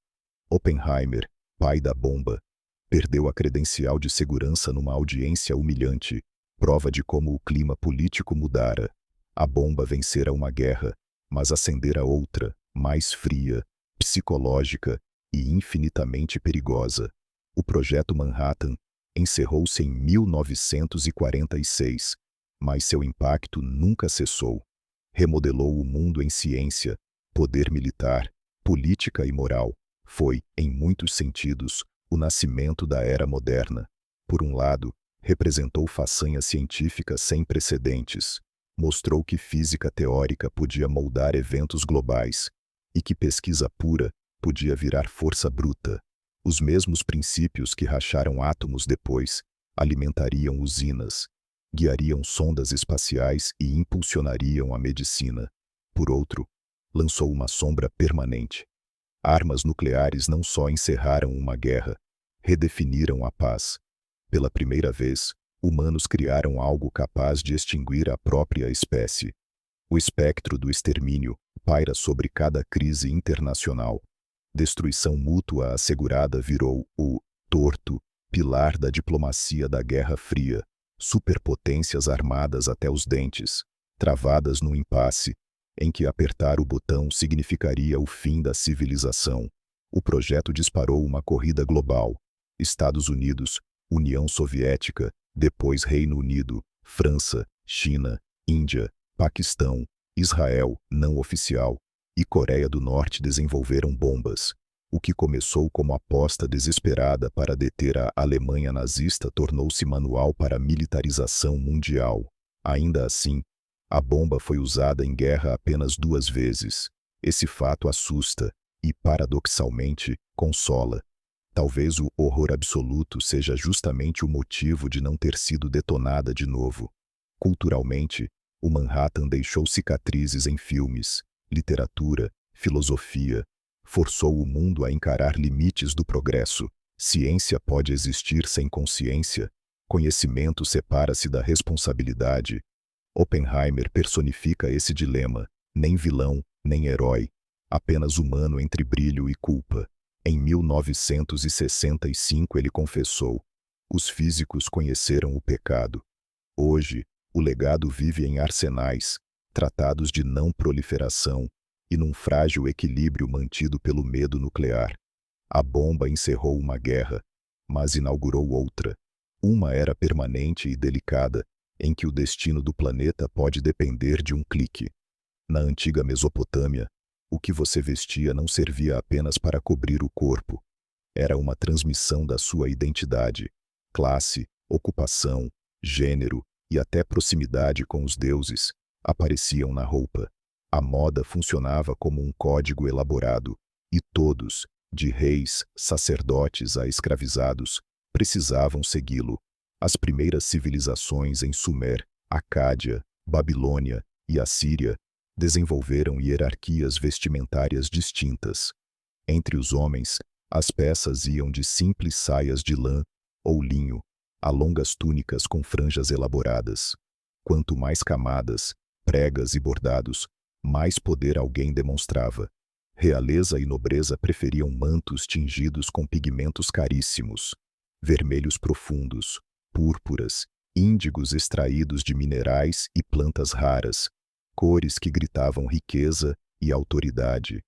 Oppenheimer, pai da bomba, perdeu a credencial de segurança numa audiência humilhante, prova de como o clima político mudara. A bomba vencera uma guerra, mas acendera outra, mais fria, psicológica e infinitamente perigosa. O Projeto Manhattan encerrou-se em 1946, mas seu impacto nunca cessou. remodelou o mundo em ciência, poder militar, política e moral. Foi, em muitos sentidos, o nascimento da era moderna. Por um lado, representou façanha científica sem precedentes. Mostrou que física teórica podia moldar eventos globais e que pesquisa pura podia virar força bruta. Os mesmos princípios que racharam átomos depois alimentariam usinas, guiariam sondas espaciais e impulsionariam a medicina. Por outro, lançou uma sombra permanente. Armas nucleares não só encerraram uma guerra, redefiniram a paz. Pela primeira vez, humanos criaram algo capaz de extinguir a própria espécie. O espectro do extermínio paira sobre cada crise internacional. Destruição mútua assegurada virou o torto pilar da diplomacia da Guerra Fria. Superpotências armadas até os dentes, travadas num impasse, em que apertar o botão significaria o fim da civilização. O projeto disparou uma corrida global. Estados Unidos, União Soviética, depois Reino Unido, França, China, Índia, Paquistão, Israel, não oficial, e Coreia do Norte desenvolveram bombas. O que começou como aposta desesperada para deter a Alemanha nazista tornou-se manual para a militarização mundial. Ainda assim, a bomba foi usada em guerra apenas 2 vezes. Esse fato assusta e, paradoxalmente, consola. Talvez o horror absoluto seja justamente o motivo de não ter sido detonada de novo. Culturalmente, o Manhattan deixou cicatrizes em filmes, literatura, filosofia, forçou o mundo a encarar limites do progresso. Ciência pode existir sem consciência. Conhecimento separa-se da responsabilidade. Oppenheimer personifica esse dilema, nem vilão, nem herói, apenas humano entre brilho e culpa. Em 1965 ele confessou: os físicos conheceram o pecado. Hoje, o legado vive em arsenais, tratados de não proliferação, e num frágil equilíbrio mantido pelo medo nuclear. A bomba encerrou uma guerra, mas inaugurou outra. Uma era permanente e delicada, em que o destino do planeta pode depender de um clique. Na antiga Mesopotâmia, o que você vestia não servia apenas para cobrir o corpo. Era uma transmissão da sua identidade, classe, ocupação, gênero e até proximidade com os deuses apareciam na roupa. A moda funcionava como um código elaborado, e todos, de reis, sacerdotes a escravizados, precisavam segui-lo. As primeiras civilizações em Sumer, Acádia, Babilônia e Assíria desenvolveram hierarquias vestimentárias distintas. Entre os homens, as peças iam de simples saias de lã ou linho a longas túnicas com franjas elaboradas. Quanto mais camadas, pregas e bordados, mais poder alguém demonstrava. Realeza e nobreza preferiam mantos tingidos com pigmentos caríssimos, vermelhos profundos, púrpuras, índigos extraídos de minerais e plantas raras, cores que gritavam riqueza e autoridade.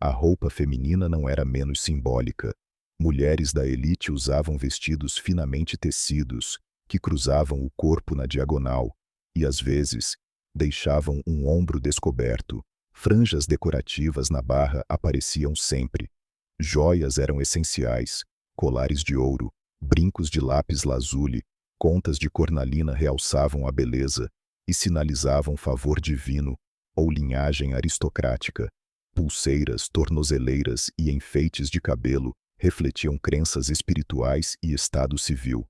A roupa feminina não era menos simbólica. Mulheres da elite usavam vestidos finamente tecidos, que cruzavam o corpo na diagonal, e às vezes deixavam um ombro descoberto. Franjas decorativas na barra apareciam sempre. Joias eram essenciais, colares de ouro, brincos de lápis-lazuli, contas de cornalina realçavam a beleza e sinalizavam favor divino ou linhagem aristocrática. Pulseiras, tornozeleiras e enfeites de cabelo refletiam crenças espirituais e estado civil.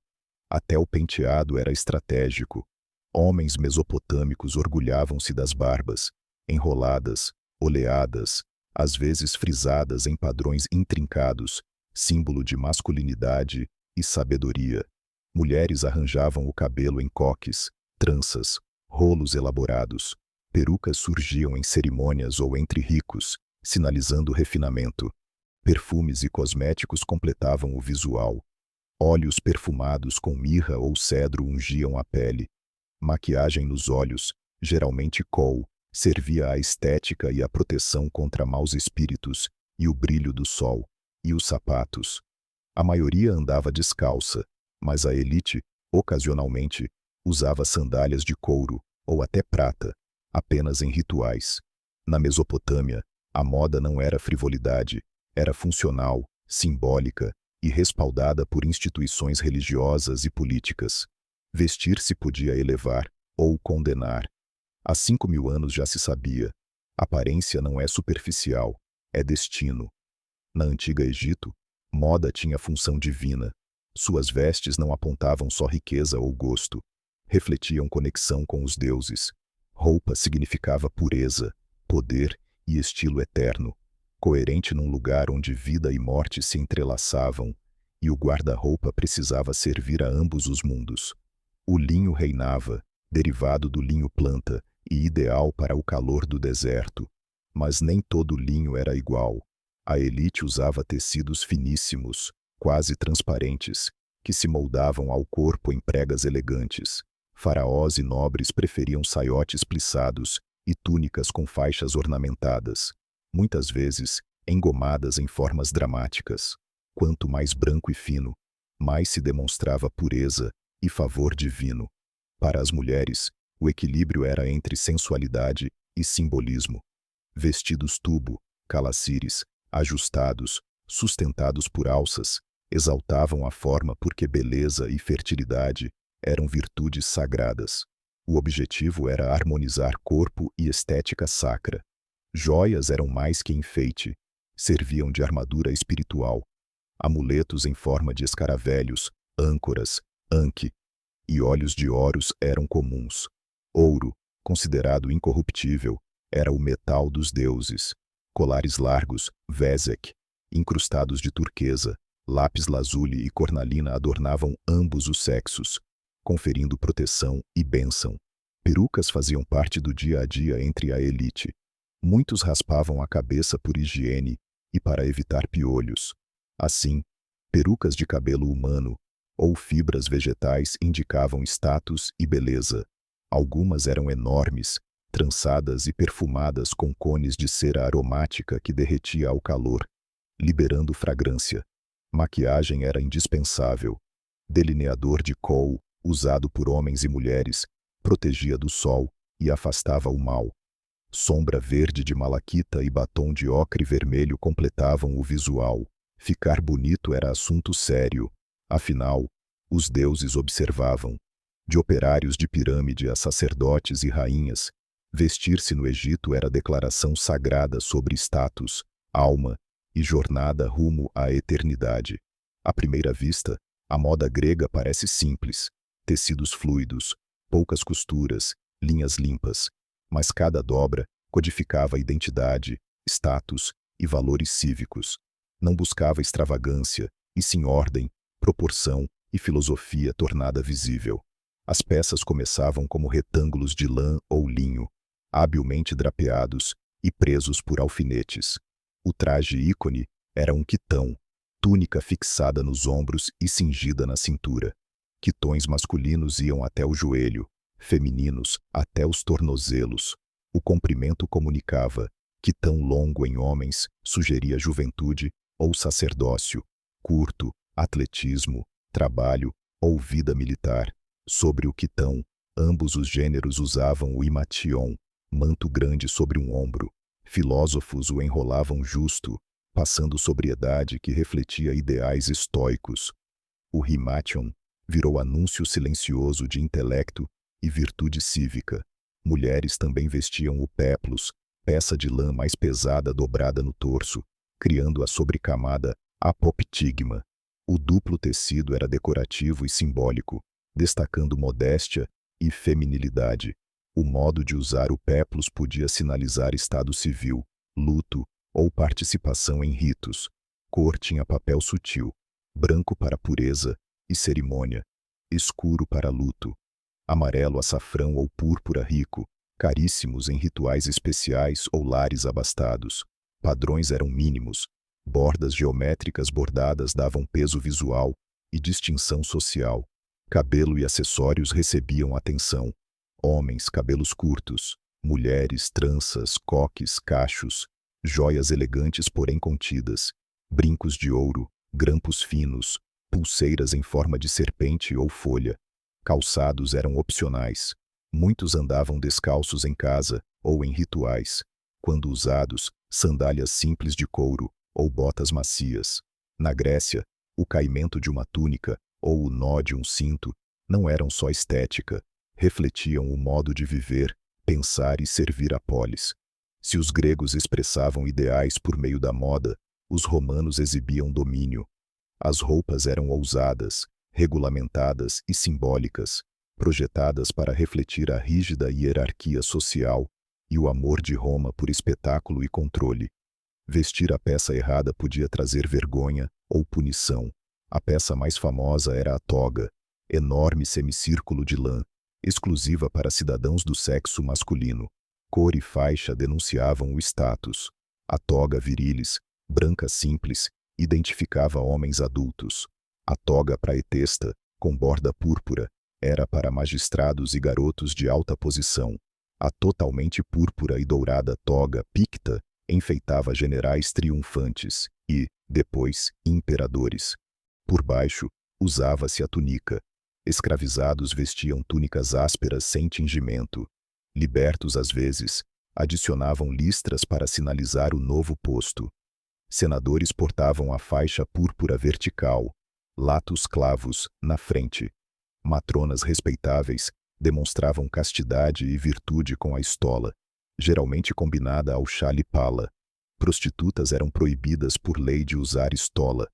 Até o penteado era estratégico. Homens mesopotâmicos orgulhavam-se das barbas, enroladas, oleadas, às vezes frisadas em padrões intrincados, símbolo de masculinidade e sabedoria. Mulheres arranjavam o cabelo em coques, tranças, rolos elaborados. Perucas surgiam em cerimônias ou entre ricos, sinalizando refinamento. Perfumes e cosméticos completavam o visual. Óleos perfumados com mirra ou cedro ungiam a pele. Maquiagem nos olhos, geralmente kohl, servia à estética e à proteção contra maus espíritos e o brilho do sol. E os sapatos. A maioria andava descalça, mas a elite, ocasionalmente, usava sandálias de couro ou até prata. apenas em rituais. Na Mesopotâmia, a moda não era frivolidade, era funcional, simbólica e respaldada por instituições religiosas e políticas. Vestir-se podia elevar ou condenar. Há 5.000 anos já se sabia. Aparência não é superficial, é destino. Na antiga Egito, moda tinha função divina. Suas vestes não apontavam só riqueza ou gosto, refletiam conexão com os deuses. Roupa significava pureza, poder e estilo eterno, coerente num lugar onde vida e morte se entrelaçavam, e o guarda-roupa precisava servir a ambos os mundos. O linho reinava, derivado do linho planta e ideal para o calor do deserto. Mas nem todo linho era igual. A elite usava tecidos finíssimos, quase transparentes, que se moldavam ao corpo em pregas elegantes. Faraós e nobres preferiam saiotes plissados e túnicas com faixas ornamentadas, muitas vezes engomadas em formas dramáticas. Quanto mais branco e fino, mais se demonstrava pureza e favor divino. Para as mulheres, o equilíbrio era entre sensualidade e simbolismo. Vestidos tubo, calacires, ajustados, sustentados por alças, exaltavam a forma porque beleza e fertilidade eram virtudes sagradas. O objetivo era harmonizar corpo e estética sacra. Joias eram mais que enfeite, serviam de armadura espiritual. Amuletos em forma de escaravelhos, âncoras, anque e olhos de ouros eram comuns. Ouro, considerado incorruptível, era o metal dos deuses. Colares largos, vezek, incrustados de turquesa, lápis-lazuli e cornalina adornavam ambos os sexos, conferindo proteção e bênção. Perucas faziam parte do dia a dia entre a elite. Muitos raspavam a cabeça por higiene e para evitar piolhos. Assim, perucas de cabelo humano ou fibras vegetais indicavam status e beleza. Algumas eram enormes, trançadas e perfumadas com cones de cera aromática que derretia ao calor, liberando fragrância. Maquiagem era indispensável. Delineador de kohl, usado por homens e mulheres, protegia do sol e afastava o mal. Sombra verde de malaquita e batom de ocre vermelho completavam o visual. Ficar bonito era assunto sério. Afinal, os deuses observavam. De operários de pirâmide a sacerdotes e rainhas, vestir-se no Egito era declaração sagrada sobre status, alma e jornada rumo à eternidade. À primeira vista, a moda grega parece simples. Tecidos fluidos, poucas costuras, linhas limpas. Mas cada dobra codificava identidade, status e valores cívicos. Não buscava extravagância, e sim ordem, proporção e filosofia tornada visível. As peças começavam como retângulos de lã ou linho, habilmente drapeados e presos por alfinetes. O traje ícone era um quitão, túnica fixada nos ombros e cingida na cintura. Quitões masculinos iam até o joelho, femininos até os tornozelos. O comprimento comunicava. Quitão longo em homens sugeria juventude ou sacerdócio, curto, atletismo, trabalho ou vida militar. Sobre o quitão, ambos os gêneros usavam o imation, manto grande sobre um ombro. Filósofos o enrolavam justo, passando sobriedade que refletia ideais estoicos. O himation virou anúncio silencioso de intelecto e virtude cívica. Mulheres também vestiam o peplos, peça de lã mais pesada dobrada no torso, criando a sobrecamada apoptigma. O duplo tecido era decorativo e simbólico, destacando modéstia e feminilidade. O modo de usar o peplos podia sinalizar estado civil, luto ou participação em ritos. Cor tinha papel sutil, branco para pureza e cerimônia, escuro para luto, amarelo açafrão ou púrpura rico, caríssimos em rituais especiais ou lares abastados. Padrões eram mínimos. Bordas geométricas bordadas davam peso visual e distinção social. Cabelo e acessórios recebiam atenção. Homens, cabelos curtos. Mulheres, tranças, coques, cachos. Joias elegantes porém contidas. Brincos de ouro, grampos finos, pulseiras em forma de serpente ou folha. Calçados eram opcionais. Muitos andavam descalços em casa ou em rituais. Quando usados, sandálias simples de couro ou botas macias. Na Grécia, o caimento de uma túnica ou o nó de um cinto não eram só estética, refletiam o modo de viver, pensar e servir a polis. Se os gregos expressavam ideais por meio da moda, os romanos exibiam domínio. As roupas eram ousadas, regulamentadas e simbólicas, projetadas para refletir a rígida hierarquia social e o amor de Roma por espetáculo e controle. Vestir a peça errada podia trazer vergonha ou punição. A peça mais famosa era a toga, enorme semicírculo de lã, exclusiva para cidadãos do sexo masculino. Cor e faixa denunciavam o status. A toga virilis, branca simples, identificava homens adultos. A toga praetesta, com borda púrpura, era para magistrados e garotos de alta posição. A totalmente púrpura e dourada toga picta enfeitava generais triunfantes e, depois, imperadores. Por baixo, usava-se a túnica. Escravizados vestiam túnicas ásperas sem tingimento. Libertos às vezes, adicionavam listras para sinalizar o novo posto. Senadores portavam a faixa púrpura vertical, latus clavos, na frente. Matronas respeitáveis demonstravam castidade e virtude com a estola, geralmente combinada ao chale pala. Prostitutas eram proibidas por lei de usar estola,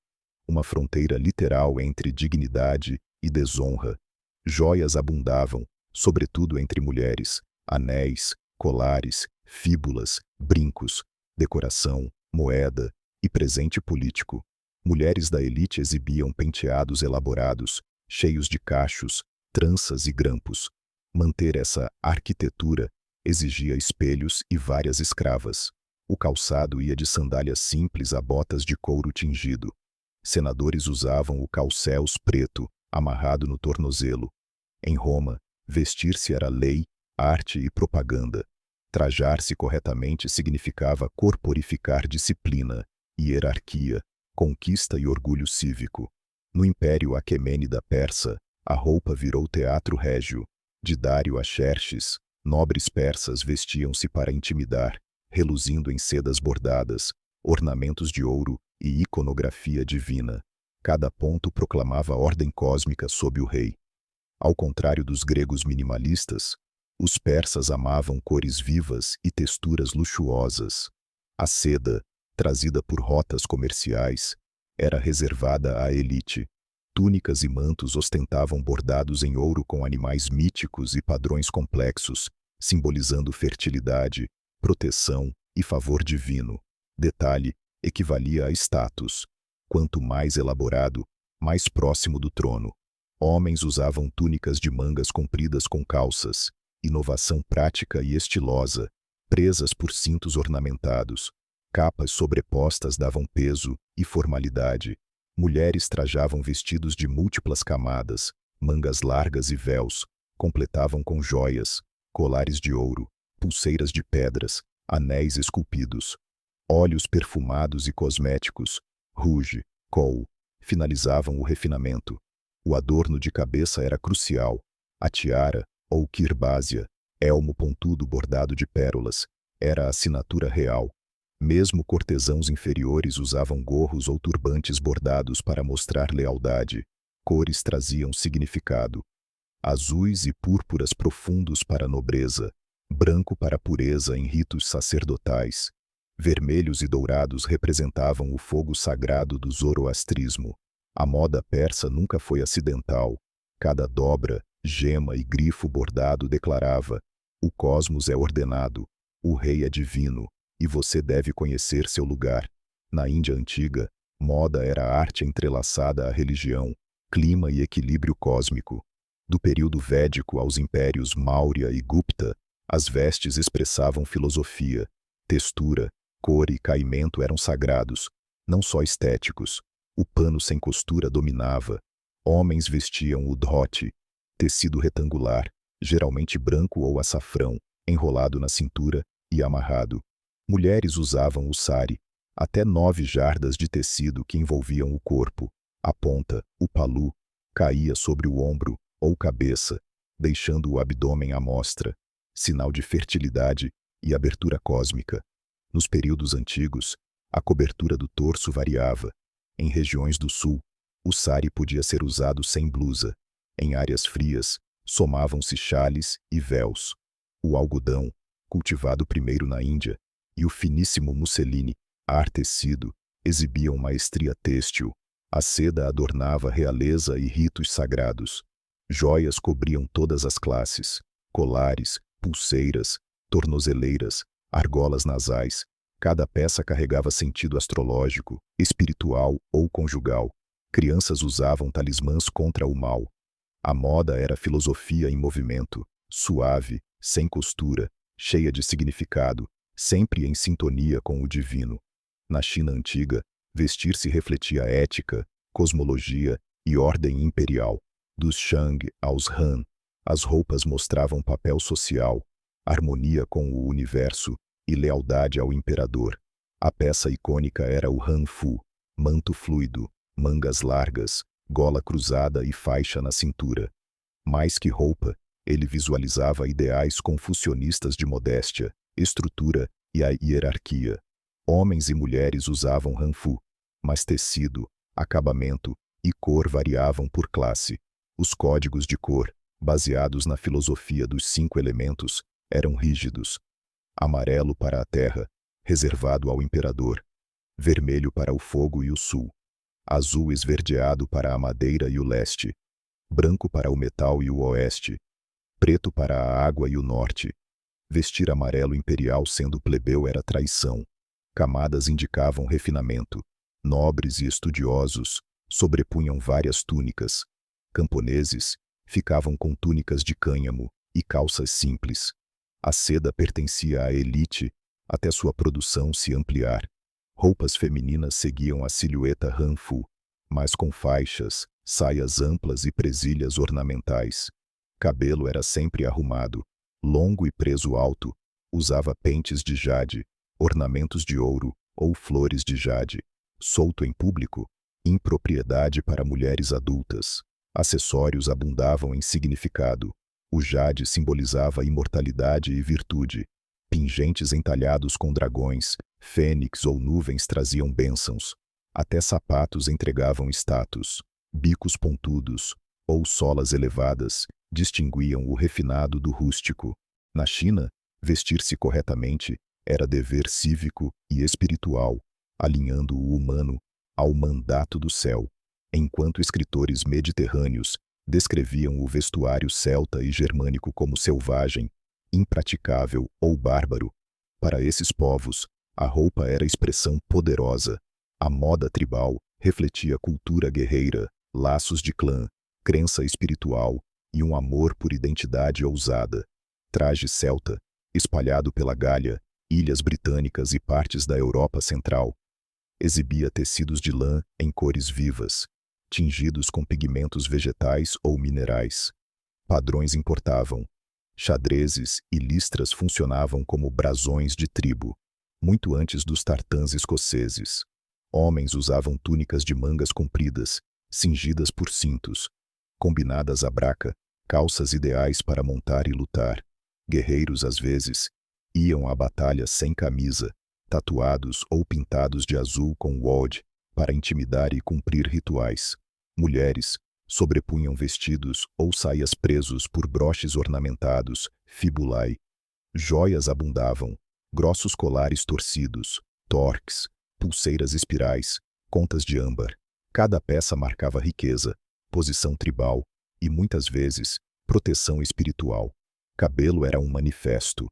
uma fronteira literal entre dignidade e desonra. Joias abundavam, sobretudo entre mulheres, anéis, colares, fíbulas, brincos, decoração, moeda e presente político. Mulheres da elite exibiam penteados elaborados, cheios de cachos, tranças e grampos. Manter essa arquitetura exigia espelhos e várias escravas. O calçado ia de sandálias simples a botas de couro tingido. Senadores usavam o calcéus preto, amarrado no tornozelo. Em Roma, vestir-se era lei, arte e propaganda. Trajar-se corretamente significava corporificar disciplina, hierarquia, conquista e orgulho cívico. No Império Aquemênida Persa, a roupa virou teatro régio. De Dário a Xerxes, nobres persas vestiam-se para intimidar, reluzindo em sedas bordadas, ornamentos de ouro e iconografia divina. Cada ponto proclamava ordem cósmica sob o rei. Ao contrário dos gregos minimalistas, os persas amavam cores vivas e texturas luxuosas. A seda, trazida por rotas comerciais, era reservada à elite. Túnicas e mantos ostentavam bordados em ouro com animais míticos e padrões complexos, simbolizando fertilidade, proteção e favor divino. Detalhe, equivalia a status. Quanto mais elaborado, mais próximo do trono. Homens usavam túnicas de mangas compridas com calças, inovação prática e estilosa, presas por cintos ornamentados. Capas sobrepostas davam peso e formalidade. Mulheres trajavam vestidos de múltiplas camadas, mangas largas e véus, completavam com joias, colares de ouro, pulseiras de pedras, anéis esculpidos. Óleos perfumados e cosméticos, rouge, kohl, finalizavam o refinamento. O adorno de cabeça era crucial. A tiara, ou quirbásia, elmo pontudo bordado de pérolas, era a assinatura real. Mesmo cortesãos inferiores usavam gorros ou turbantes bordados para mostrar lealdade. Cores traziam significado. Azuis e púrpuras profundos para a nobreza, branco para a pureza em ritos sacerdotais. Vermelhos e dourados representavam o fogo sagrado do zoroastrismo. A moda persa nunca foi acidental. Cada dobra, gema e grifo bordado declarava: o cosmos é ordenado, o rei é divino, e você deve conhecer seu lugar. Na Índia antiga, moda era arte entrelaçada à religião, clima e equilíbrio cósmico. Do período védico aos impérios Maurya e Gupta, as vestes expressavam filosofia, textura, cor e caimento eram sagrados, não só estéticos. O pano sem costura dominava. Homens vestiam o dhoti, tecido retangular, geralmente branco ou açafrão, enrolado na cintura e amarrado. Mulheres usavam o sari, até 9 jardas de tecido que envolviam o corpo. A ponta, o palu, caía sobre o ombro ou cabeça, deixando o abdômen à mostra, sinal de fertilidade e abertura cósmica. Nos períodos antigos, a cobertura do torso variava. Em regiões do sul, o sari podia ser usado sem blusa. Em áreas frias, somavam-se chales e véus. O algodão, cultivado primeiro na Índia, e o finíssimo musseline, ar tecido, exibiam maestria têxtil. A seda adornava realeza e ritos sagrados. Joias cobriam todas as classes: colares, pulseiras, tornozeleiras, argolas nasais. Cada peça carregava sentido astrológico, espiritual ou conjugal. Crianças usavam talismãs contra o mal. A moda era filosofia em movimento, suave, sem costura, cheia de significado, sempre em sintonia com o divino. Na China antiga, vestir-se refletia ética, cosmologia e ordem imperial. Dos Shang aos Han, as roupas mostravam papel social, harmonia com o universo e lealdade ao imperador. A peça icônica era o hanfu, manto fluido, mangas largas, gola cruzada e faixa na cintura. Mais que roupa, ele visualizava ideais confucionistas de modéstia, estrutura e a hierarquia. Homens e mulheres usavam hanfu, mas tecido, acabamento e cor variavam por classe. Os códigos de cor, baseados na filosofia dos 5 elementos, eram rígidos. Amarelo para a terra, reservado ao imperador. Vermelho para o fogo e o sul. Azul esverdeado para a madeira e o leste. Branco para o metal e o oeste. Preto para a água e o norte. Vestir amarelo imperial sendo plebeu era traição. Camadas indicavam refinamento. Nobres e estudiosos sobrepunham várias túnicas. Camponeses ficavam com túnicas de cânhamo e calças simples. A seda pertencia à elite até sua produção se ampliar. Roupas femininas seguiam a silhueta hanfu, mas com faixas, saias amplas e presilhas ornamentais. Cabelo era sempre arrumado, longo e preso alto. Usava pentes de jade, ornamentos de ouro ou flores de jade. Solto em público, impropriedade para mulheres adultas. Acessórios abundavam em significado. O jade simbolizava imortalidade e virtude. Pingentes entalhados com dragões, fênix ou nuvens traziam bênçãos. Até sapatos entregavam status. Bicos pontudos, ou solas elevadas, distinguiam o refinado do rústico. Na China, vestir-se corretamente era dever cívico e espiritual, alinhando o humano ao mandato do céu, enquanto escritores mediterrâneos descreviam o vestuário celta e germânico como selvagem, impraticável ou bárbaro. Para esses povos, a roupa era expressão poderosa. A moda tribal refletia cultura guerreira, laços de clã, crença espiritual e um amor por identidade ousada. Traje celta, espalhado pela Gália, ilhas britânicas e partes da Europa Central, exibia tecidos de lã em cores vivas, tingidos com pigmentos vegetais ou minerais. Padrões importavam. Xadrezes e listras funcionavam como brasões de tribo, muito antes dos tartãs escoceses. Homens usavam túnicas de mangas compridas, cingidas por cintos, combinadas à braca, calças ideais para montar e lutar. Guerreiros, às vezes, iam à batalha sem camisa, tatuados ou pintados de azul com woad, para intimidar e cumprir rituais. Mulheres sobrepunham vestidos ou saias presos por broches ornamentados, fibulae. Joias abundavam, grossos colares torcidos, torques, pulseiras espirais, contas de âmbar. Cada peça marcava riqueza, posição tribal e, muitas vezes, proteção espiritual. Cabelo era um manifesto.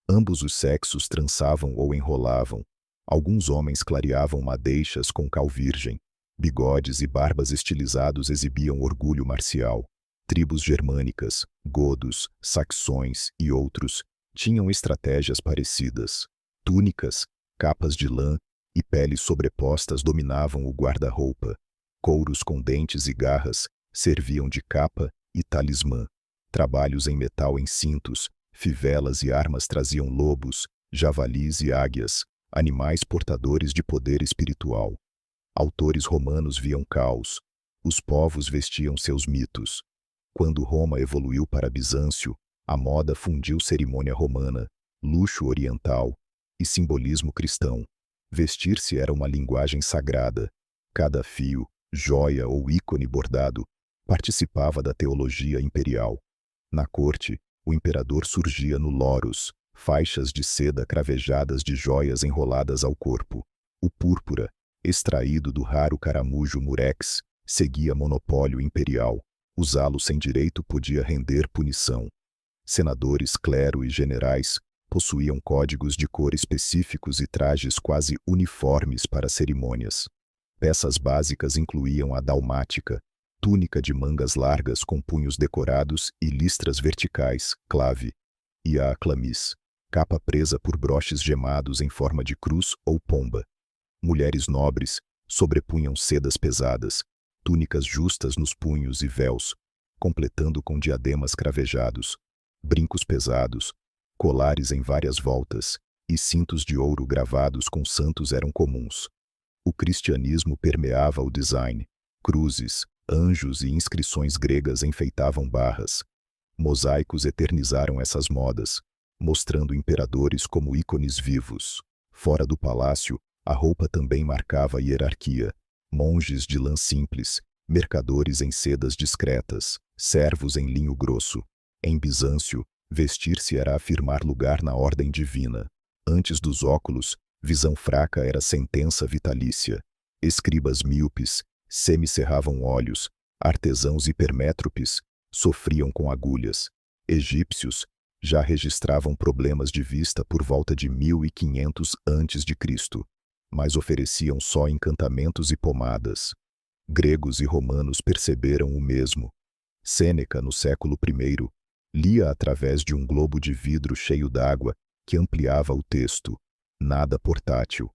Ambos os sexos trançavam ou enrolavam. Alguns homens clareavam madeixas com cal virgem. Bigodes e barbas estilizados exibiam orgulho marcial. Tribos germânicas, godos, saxões e outros tinham estratégias parecidas. Túnicas, capas de lã e peles sobrepostas dominavam o guarda-roupa. Couros com dentes e garras serviam de capa e talismã. Trabalhos em metal em cintos, fivelas e armas traziam lobos, javalis e águias, animais portadores de poder espiritual. Autores romanos viam caos. Os povos vestiam seus mitos. Quando Roma evoluiu para Bizâncio, a moda fundiu cerimônia romana, luxo oriental e simbolismo cristão. Vestir-se era uma linguagem sagrada. Cada fio, joia ou ícone bordado participava da teologia imperial. Na corte, o imperador surgia no loros, faixas de seda cravejadas de joias enroladas ao corpo. O púrpura, extraído do raro caramujo murex, seguia monopólio imperial. Usá-lo sem direito podia render punição. Senadores, clero e generais possuíam códigos de cor específicos e trajes quase uniformes para cerimônias. Peças básicas incluíam a dalmática, túnica de mangas largas com punhos decorados e listras verticais, clave, e a aclamis, capa presa por broches gemados em forma de cruz ou pomba. Mulheres nobres sobrepunham sedas pesadas, túnicas justas nos punhos e véus, completando com diademas cravejados, brincos pesados, colares em várias voltas e cintos de ouro gravados com santos eram comuns. O cristianismo permeava o design. Cruzes, anjos e inscrições gregas enfeitavam barras. Mosaicos eternizaram essas modas, mostrando imperadores como ícones vivos. Fora do palácio, a roupa também marcava a hierarquia. Monges de lã simples, mercadores em sedas discretas, servos em linho grosso. Em Bizâncio, vestir-se era afirmar lugar na ordem divina. Antes dos óculos, visão fraca era sentença vitalícia. Escribas míopes semicerravam olhos, artesãos hipermétropes sofriam com agulhas. Egípcios já registravam problemas de vista por volta de 1500 a.C., mas ofereciam só encantamentos e pomadas. Gregos e romanos perceberam o mesmo. Sêneca, no século I, lia através de um globo de vidro cheio d'água que ampliava o texto. Nada portátil.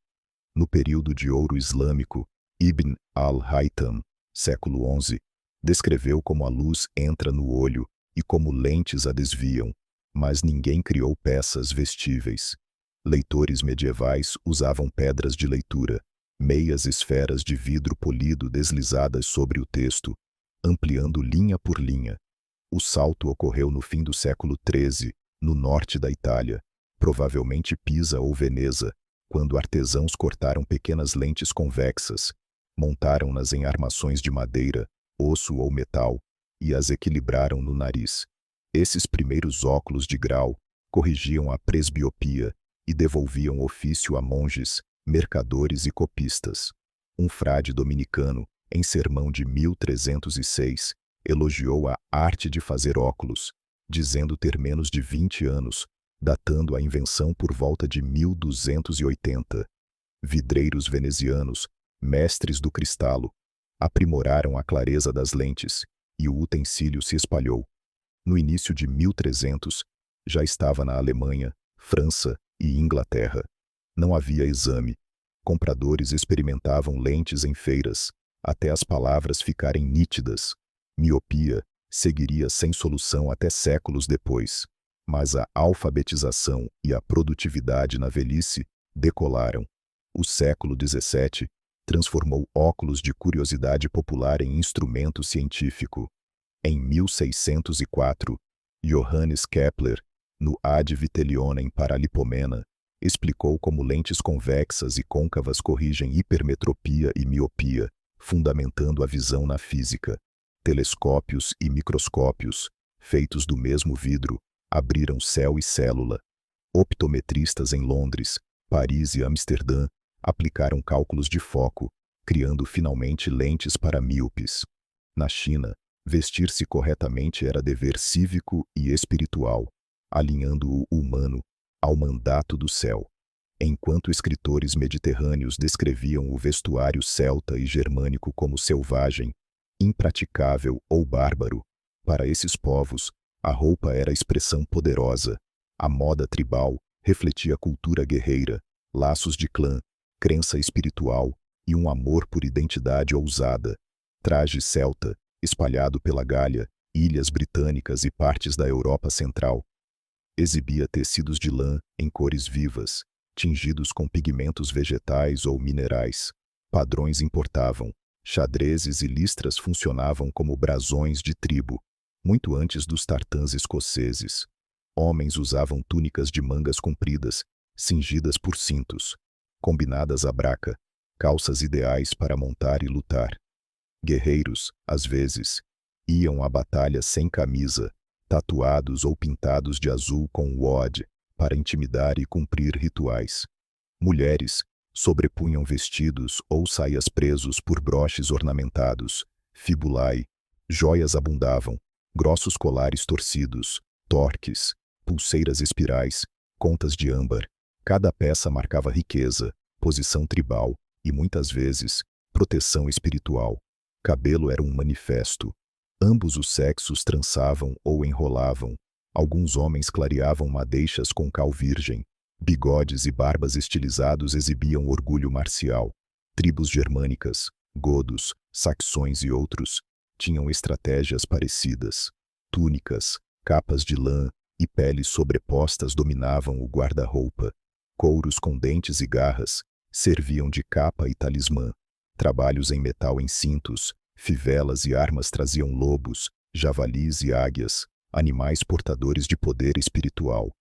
No período de ouro islâmico, Ibn al-Haytham, século XI, descreveu como a luz entra no olho e como lentes a desviam, mas ninguém criou peças vestíveis. Leitores medievais usavam pedras de leitura, meias esferas de vidro polido deslizadas sobre o texto, ampliando linha por linha. O salto ocorreu no fim do século XIII, no norte da Itália, provavelmente Pisa ou Veneza, quando artesãos cortaram pequenas lentes convexas, montaram-nas em armações de madeira, osso ou metal, e as equilibraram no nariz. Esses primeiros óculos de grau corrigiam a presbiopia e devolviam ofício a monges, mercadores e copistas. Um frade dominicano, em sermão de 1306, elogiou a arte de fazer óculos, dizendo ter menos de 20 anos, datando a invenção por volta de 1280. Vidreiros venezianos, mestres do cristalo, aprimoraram a clareza das lentes, e o utensílio se espalhou. No início de 1300, já estava na Alemanha, França e Inglaterra. Não havia exame. Compradores experimentavam lentes em feiras, até as palavras ficarem nítidas. Miopia seguiria sem solução até séculos depois. Mas a alfabetização e a produtividade na velhice decolaram. O século XVII transformou óculos de curiosidade popular em instrumento científico. Em 1604, Johannes Kepler, no Ad Vitelionem Paralipomena, explicou como lentes convexas e côncavas corrigem hipermetropia e miopia, fundamentando a visão na física. Telescópios e microscópios, feitos do mesmo vidro, abriram céu e célula. Optometristas em Londres, Paris e Amsterdã aplicaram cálculos de foco, criando finalmente lentes para míopes. Na China, vestir-se corretamente era dever cívico e espiritual, alinhando o humano ao mandato do céu. Enquanto escritores mediterrâneos descreviam o vestuário celta e germânico como selvagem, impraticável ou bárbaro, para esses povos, a roupa era expressão poderosa. A moda tribal refletia cultura guerreira, laços de clã, crença espiritual e um amor por identidade ousada. Traje celta, espalhado pela Gália, ilhas britânicas e partes da Europa Central, exibia tecidos de lã em cores vivas, tingidos com pigmentos vegetais ou minerais. Padrões importavam. Xadrezes e listras funcionavam como brasões de tribo. muito antes dos tartãs escoceses. Homens usavam túnicas de mangas compridas, cingidas por cintos, combinadas à braca, calças ideais para montar e lutar. Guerreiros, às vezes, iam à batalha sem camisa, tatuados ou pintados de azul com wad, para intimidar e cumprir rituais. Mulheres sobrepunham vestidos ou saias presos por broches ornamentados, fibulae, joias abundavam, grossos colares torcidos, torques, pulseiras espirais, contas de âmbar. Cada peça marcava riqueza, posição tribal e, muitas vezes, proteção espiritual. Cabelo era um manifesto. Ambos os sexos trançavam ou enrolavam. Alguns homens clareavam madeixas com cal virgem. Bigodes e barbas estilizados exibiam orgulho marcial. Tribos germânicas, godos, saxões e outros, tinham estratégias parecidas. Túnicas, capas de lã e peles sobrepostas dominavam o guarda-roupa. Couros com dentes e garras serviam de capa e talismã. Trabalhos em metal em cintos, fivelas e armas traziam lobos, javalis e águias, animais portadores de poder espiritual.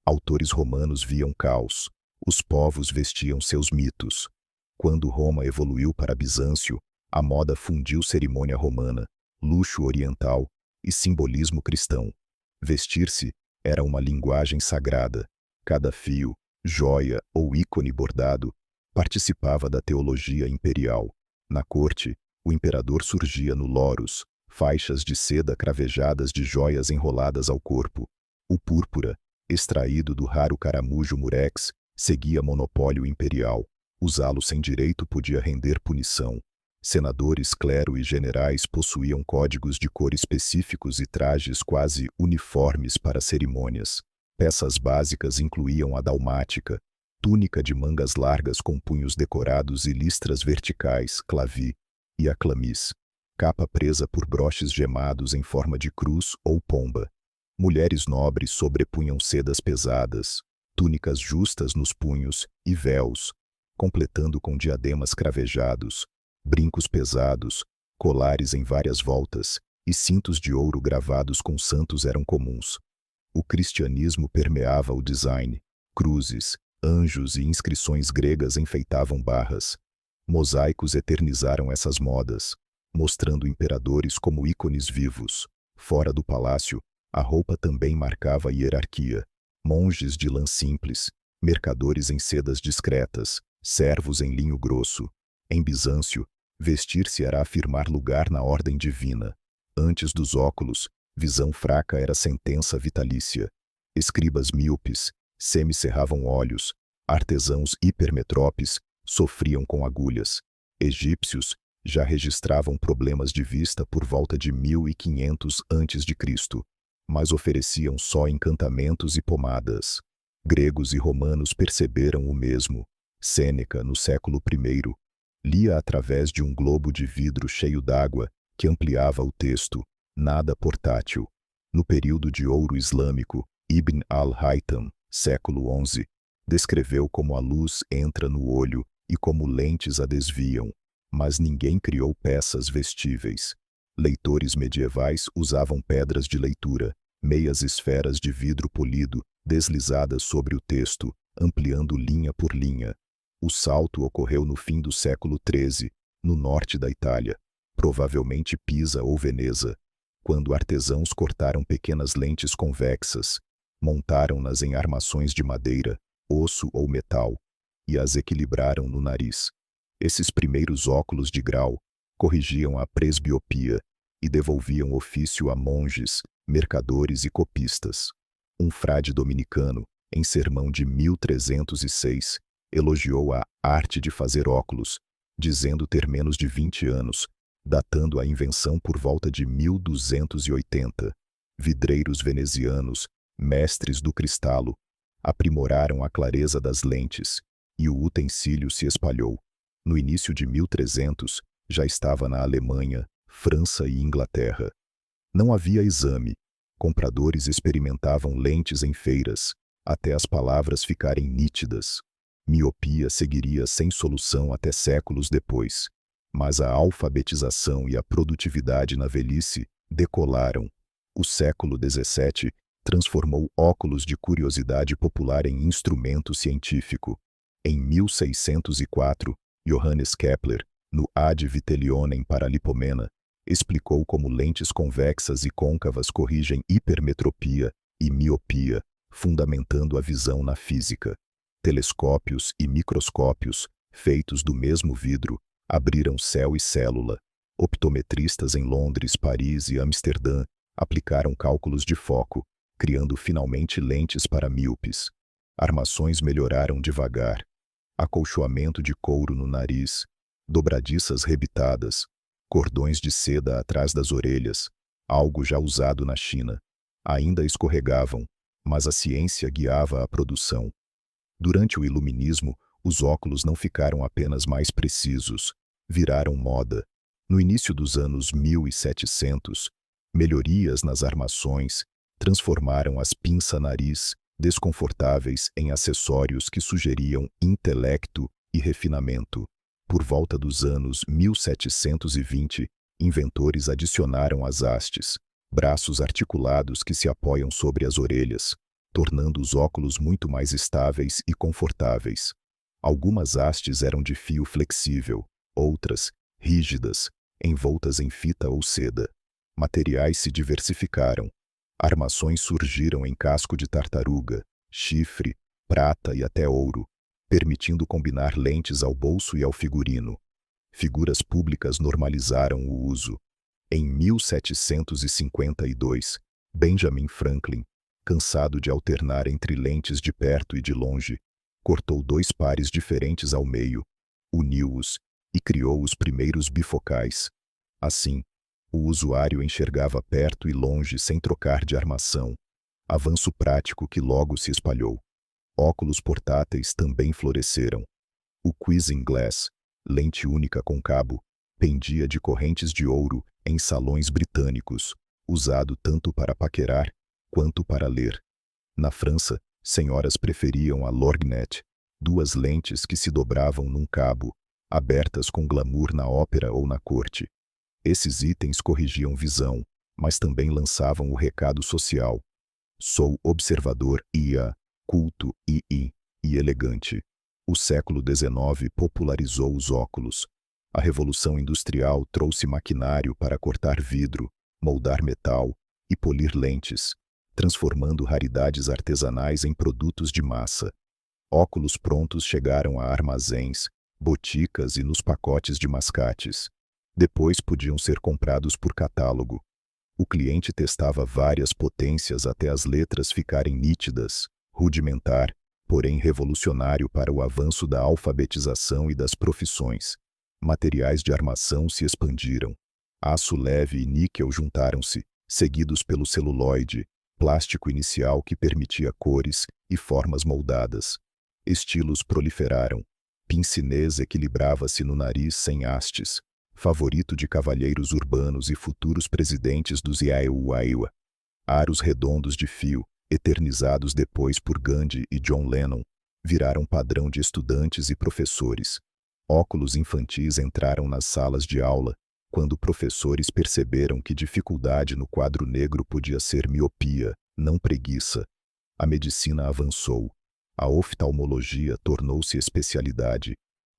Autores romanos viam caos. Os povos vestiam seus mitos. Quando Roma evoluiu para Bizâncio, a moda fundiu cerimônia romana, luxo oriental e simbolismo cristão. Vestir-se era uma linguagem sagrada. Cada fio, joia ou ícone bordado participava da teologia imperial. Na corte, o imperador surgia no loros, faixas de seda cravejadas de joias enroladas ao corpo. O púrpura, extraído do raro caramujo murex, seguia monopólio imperial. Usá-lo sem direito podia render punição. Senadores, clero e generais possuíam códigos de cor específicos e trajes quase uniformes para cerimônias. Peças básicas incluíam a dalmática, túnica de mangas largas com punhos decorados e listras verticais, clavi, e a clamis, capa presa por broches gemados em forma de cruz ou pomba. Mulheres nobres sobrepunham sedas pesadas, túnicas justas nos punhos e véus, completando com diademas cravejados, brincos pesados, colares em várias voltas e cintos de ouro gravados com santos eram comuns. O cristianismo permeava o design. Cruzes, anjos e inscrições gregas enfeitavam barras. Mosaicos eternizaram essas modas, mostrando imperadores como ícones vivos. Fora do palácio, a roupa também marcava a hierarquia. Monges de lã simples, mercadores em sedas discretas, servos em linho grosso. Em Bizâncio, vestir-se era afirmar lugar na ordem divina. Antes dos óculos, visão fraca era sentença vitalícia. Escribas míopes semicerravam olhos. Artesãos hipermetrópes sofriam com agulhas. Egípcios já registravam problemas de vista por volta de 1500 a.C., mas ofereciam só encantamentos e pomadas. Gregos e romanos perceberam o mesmo. Sêneca, no século I, lia através de um globo de vidro cheio d'água que ampliava o texto, nada portátil. No período de ouro islâmico, Ibn al-Haytham, século XI, descreveu como a luz entra no olho e como lentes a desviam, mas ninguém criou peças vestíveis. Leitores medievais usavam pedras de leitura, meias esferas de vidro polido, deslizadas sobre o texto, ampliando linha por linha. O salto ocorreu no fim do século XIII, no norte da Itália, provavelmente Pisa ou Veneza, quando artesãos cortaram pequenas lentes convexas, montaram-nas em armações de madeira, osso ou metal, e as equilibraram no nariz. Esses primeiros óculos de grau corrigiam a presbiopia e devolviam ofício a monges, mercadores e copistas. Um frade dominicano, em sermão de 1306, elogiou a arte de fazer óculos, dizendo ter menos de 20 anos, datando a invenção por volta de 1280. Vidreiros venezianos, mestres do cristalo, aprimoraram a clareza das lentes, e o utensílio se espalhou. No início de 1300, já estava na Alemanha, França e Inglaterra. Não havia exame. Compradores experimentavam lentes em feiras, até as palavras ficarem nítidas. Miopia seguiria sem solução até séculos depois. Mas a alfabetização e a produtividade na velhice decolaram. O século XVII transformou óculos de curiosidade popular em instrumento científico. Em 1604, Johannes Kepler, no Ad Vitelionem Paralipomena, explicou como lentes convexas e côncavas corrigem hipermetropia e miopia, fundamentando a visão na física. Telescópios e microscópios, feitos do mesmo vidro, abriram céu e célula. Optometristas em Londres, Paris e Amsterdã aplicaram cálculos de foco, criando finalmente lentes para míopes. Armações melhoraram devagar. Acolchoamento de couro no nariz, dobradiças rebitadas, cordões de seda atrás das orelhas, algo já usado na China. Ainda escorregavam, mas a ciência guiava a produção. Durante o Iluminismo, os óculos não ficaram apenas mais precisos, viraram moda. No início dos anos 1700, melhorias nas armações transformaram as pinça-nariz desconfortáveis em acessórios que sugeriam intelecto e refinamento. Por volta dos anos 1720, inventores adicionaram as hastes, braços articulados que se apoiam sobre as orelhas, tornando os óculos muito mais estáveis e confortáveis. Algumas hastes eram de fio flexível, outras, rígidas, envoltas em fita ou seda. Materiais se diversificaram. Armações surgiram em casco de tartaruga, chifre, prata e até ouro, permitindo combinar lentes ao bolso e ao figurino. Figuras públicas normalizaram o uso. Em 1752, Benjamin Franklin, cansado de alternar entre lentes de perto e de longe, cortou dois pares diferentes ao meio, uniu-os e criou os primeiros bifocais. Assim, o usuário enxergava perto e longe sem trocar de armação. Avanço prático que logo se espalhou. Óculos portáteis também floresceram. O Quizzing Glass, lente única com cabo, pendia de correntes de ouro em salões britânicos, usado tanto para paquerar quanto para ler. Na França, senhoras preferiam a lorgnette, duas lentes que se dobravam num cabo, abertas com glamour na ópera ou na corte. Esses itens corrigiam visão, mas também lançavam o recado social. Sou observador culto e elegante. O século XIX popularizou os óculos. A Revolução Industrial trouxe maquinário para cortar vidro, moldar metal e polir lentes, transformando raridades artesanais em produtos de massa. Óculos prontos chegaram a armazéns, boticas e nos pacotes de mascates. Depois podiam ser comprados por catálogo. O cliente testava várias potências até as letras ficarem nítidas, rudimentar, porém revolucionário para o avanço da alfabetização e das profissões. Materiais de armação se expandiram. Aço leve e níquel juntaram-se, seguidos pelo celuloide, plástico inicial que permitia cores e formas moldadas. Estilos proliferaram. Pince-nez equilibrava-se no nariz sem hastes, favorito de cavalheiros urbanos e futuros presidentes dos Iowa. Aros redondos de fio, eternizados depois por Gandhi e John Lennon, viraram padrão de estudantes e professores. Óculos infantis entraram nas salas de aula, quando professores perceberam que dificuldade no quadro negro podia ser miopia, não preguiça. A medicina avançou. A oftalmologia tornou-se especialidade.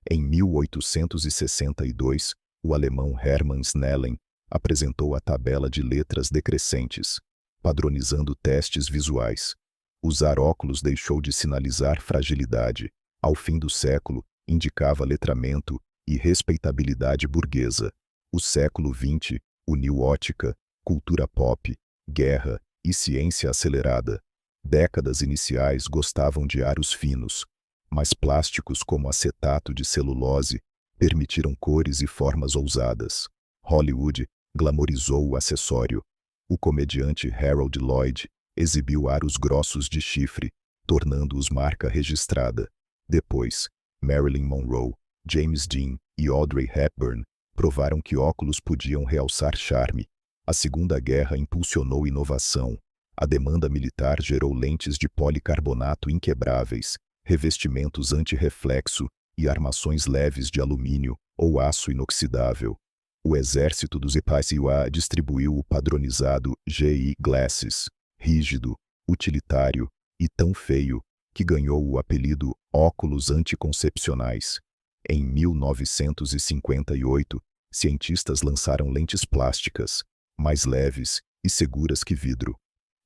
Em 1862, o alemão Hermann Snellen apresentou a tabela de letras decrescentes, padronizando testes visuais. Usar óculos deixou de sinalizar fragilidade. Ao fim do século, indicava letramento e respeitabilidade burguesa. O século XX uniu ótica, cultura pop, guerra e ciência acelerada. Décadas iniciais gostavam de aros finos, mas plásticos como acetato de celulose permitiram cores e formas ousadas. Hollywood glamorizou o acessório. O comediante Harold Lloyd exibiu aros grossos de chifre, tornando-os marca registrada. Depois, Marilyn Monroe, James Dean e Audrey Hepburn provaram que óculos podiam realçar charme. A Segunda Guerra impulsionou inovação. A demanda militar gerou lentes de policarbonato inquebráveis, revestimentos anti-reflexo e armações leves de alumínio ou aço inoxidável. O exército dos EPICUA distribuiu o padronizado GI Glasses, rígido, utilitário e tão feio que ganhou o apelido óculos anticoncepcionais. Em 1958, cientistas lançaram lentes plásticas, mais leves e seguras que vidro.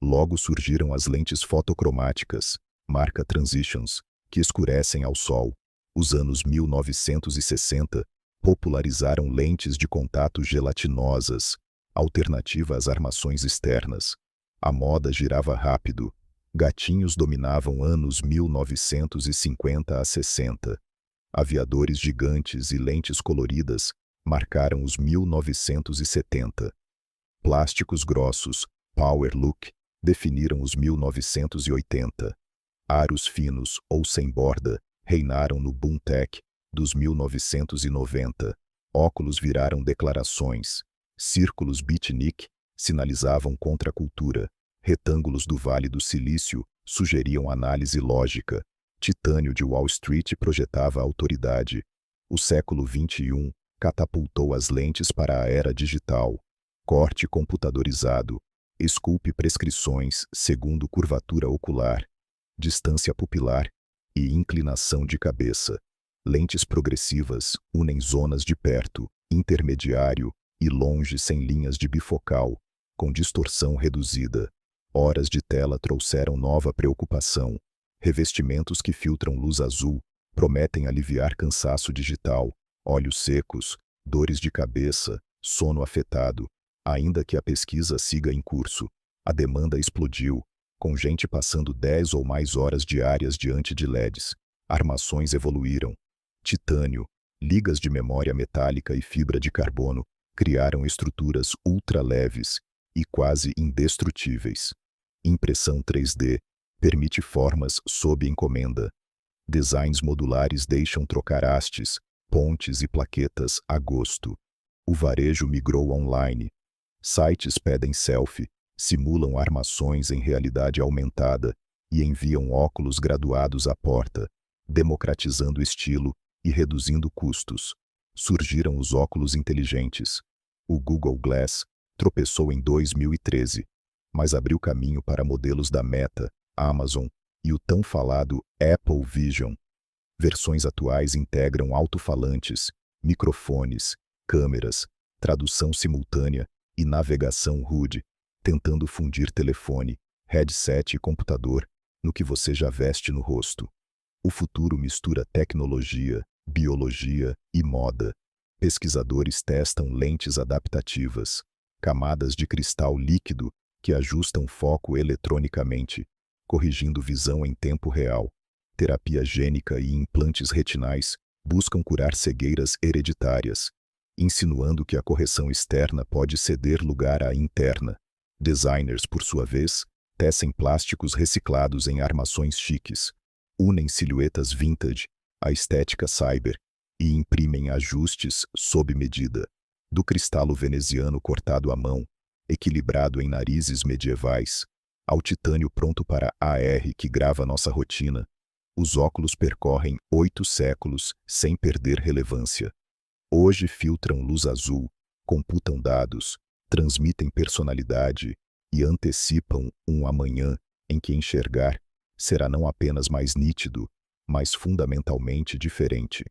Logo surgiram as lentes fotocromáticas, marca Transitions, que escurecem ao sol. Os anos 1960 popularizaram lentes de contato gelatinosas, alternativa às armações externas. A moda girava rápido. Gatinhos dominavam anos 1950 a 60. Aviadores gigantes e lentes coloridas marcaram os 1970. Plásticos grossos, Power Look, definiram os 1980. Aros finos ou sem borda reinaram no Boom Tech dos 1990. Óculos viraram declarações. Círculos beatnik sinalizavam contracultura. Retângulos do Vale do Silício sugeriam análise lógica. Titânio de Wall Street projetava autoridade. O século XXI catapultou as lentes para a era digital. Corte computadorizado. Esculpe prescrições segundo curvatura ocular, distância pupilar e inclinação de cabeça. Lentes progressivas unem zonas de perto, intermediário e longe sem linhas de bifocal, com distorção reduzida. Horas de tela trouxeram nova preocupação. Revestimentos que filtram luz azul prometem aliviar cansaço digital, olhos secos, dores de cabeça, sono afetado. Ainda que a pesquisa siga em curso, a demanda explodiu, com gente passando 10 ou mais horas diárias diante de LEDs. Armações evoluíram. Titânio, ligas de memória metálica e fibra de carbono criaram estruturas ultra leves e quase indestrutíveis. Impressão 3D permite formas sob encomenda. Designs modulares deixam trocar hastes, pontes e plaquetas a gosto. O varejo migrou online. Sites pedem selfie, simulam armações em realidade aumentada e enviam óculos graduados à porta, democratizando estilo e reduzindo custos. Surgiram os óculos inteligentes. O Google Glass tropeçou em 2013, mas abriu caminho para modelos da Meta, Amazon e o tão falado Apple Vision. Versões atuais integram alto-falantes, microfones, câmeras, tradução simultânea e navegação RUD, tentando fundir telefone, headset e computador no que você já veste no rosto. O futuro mistura tecnologia, biologia e moda. Pesquisadores testam lentes adaptativas, camadas de cristal líquido que ajustam foco eletronicamente, corrigindo visão em tempo real. Terapia gênica e implantes retinais buscam curar cegueiras hereditárias, insinuando que a correção externa pode ceder lugar à interna. Designers, por sua vez, tecem plásticos reciclados em armações chiques, unem silhuetas vintage à estética cyber e imprimem ajustes sob medida. Do cristalo veneziano cortado à mão, equilibrado em narizes medievais, ao titânio pronto para AR que grava nossa rotina, os óculos percorrem 8 séculos sem perder relevância. Hoje filtram luz azul, computam dados, transmitem personalidade e antecipam um amanhã em que enxergar será não apenas mais nítido, mas fundamentalmente diferente.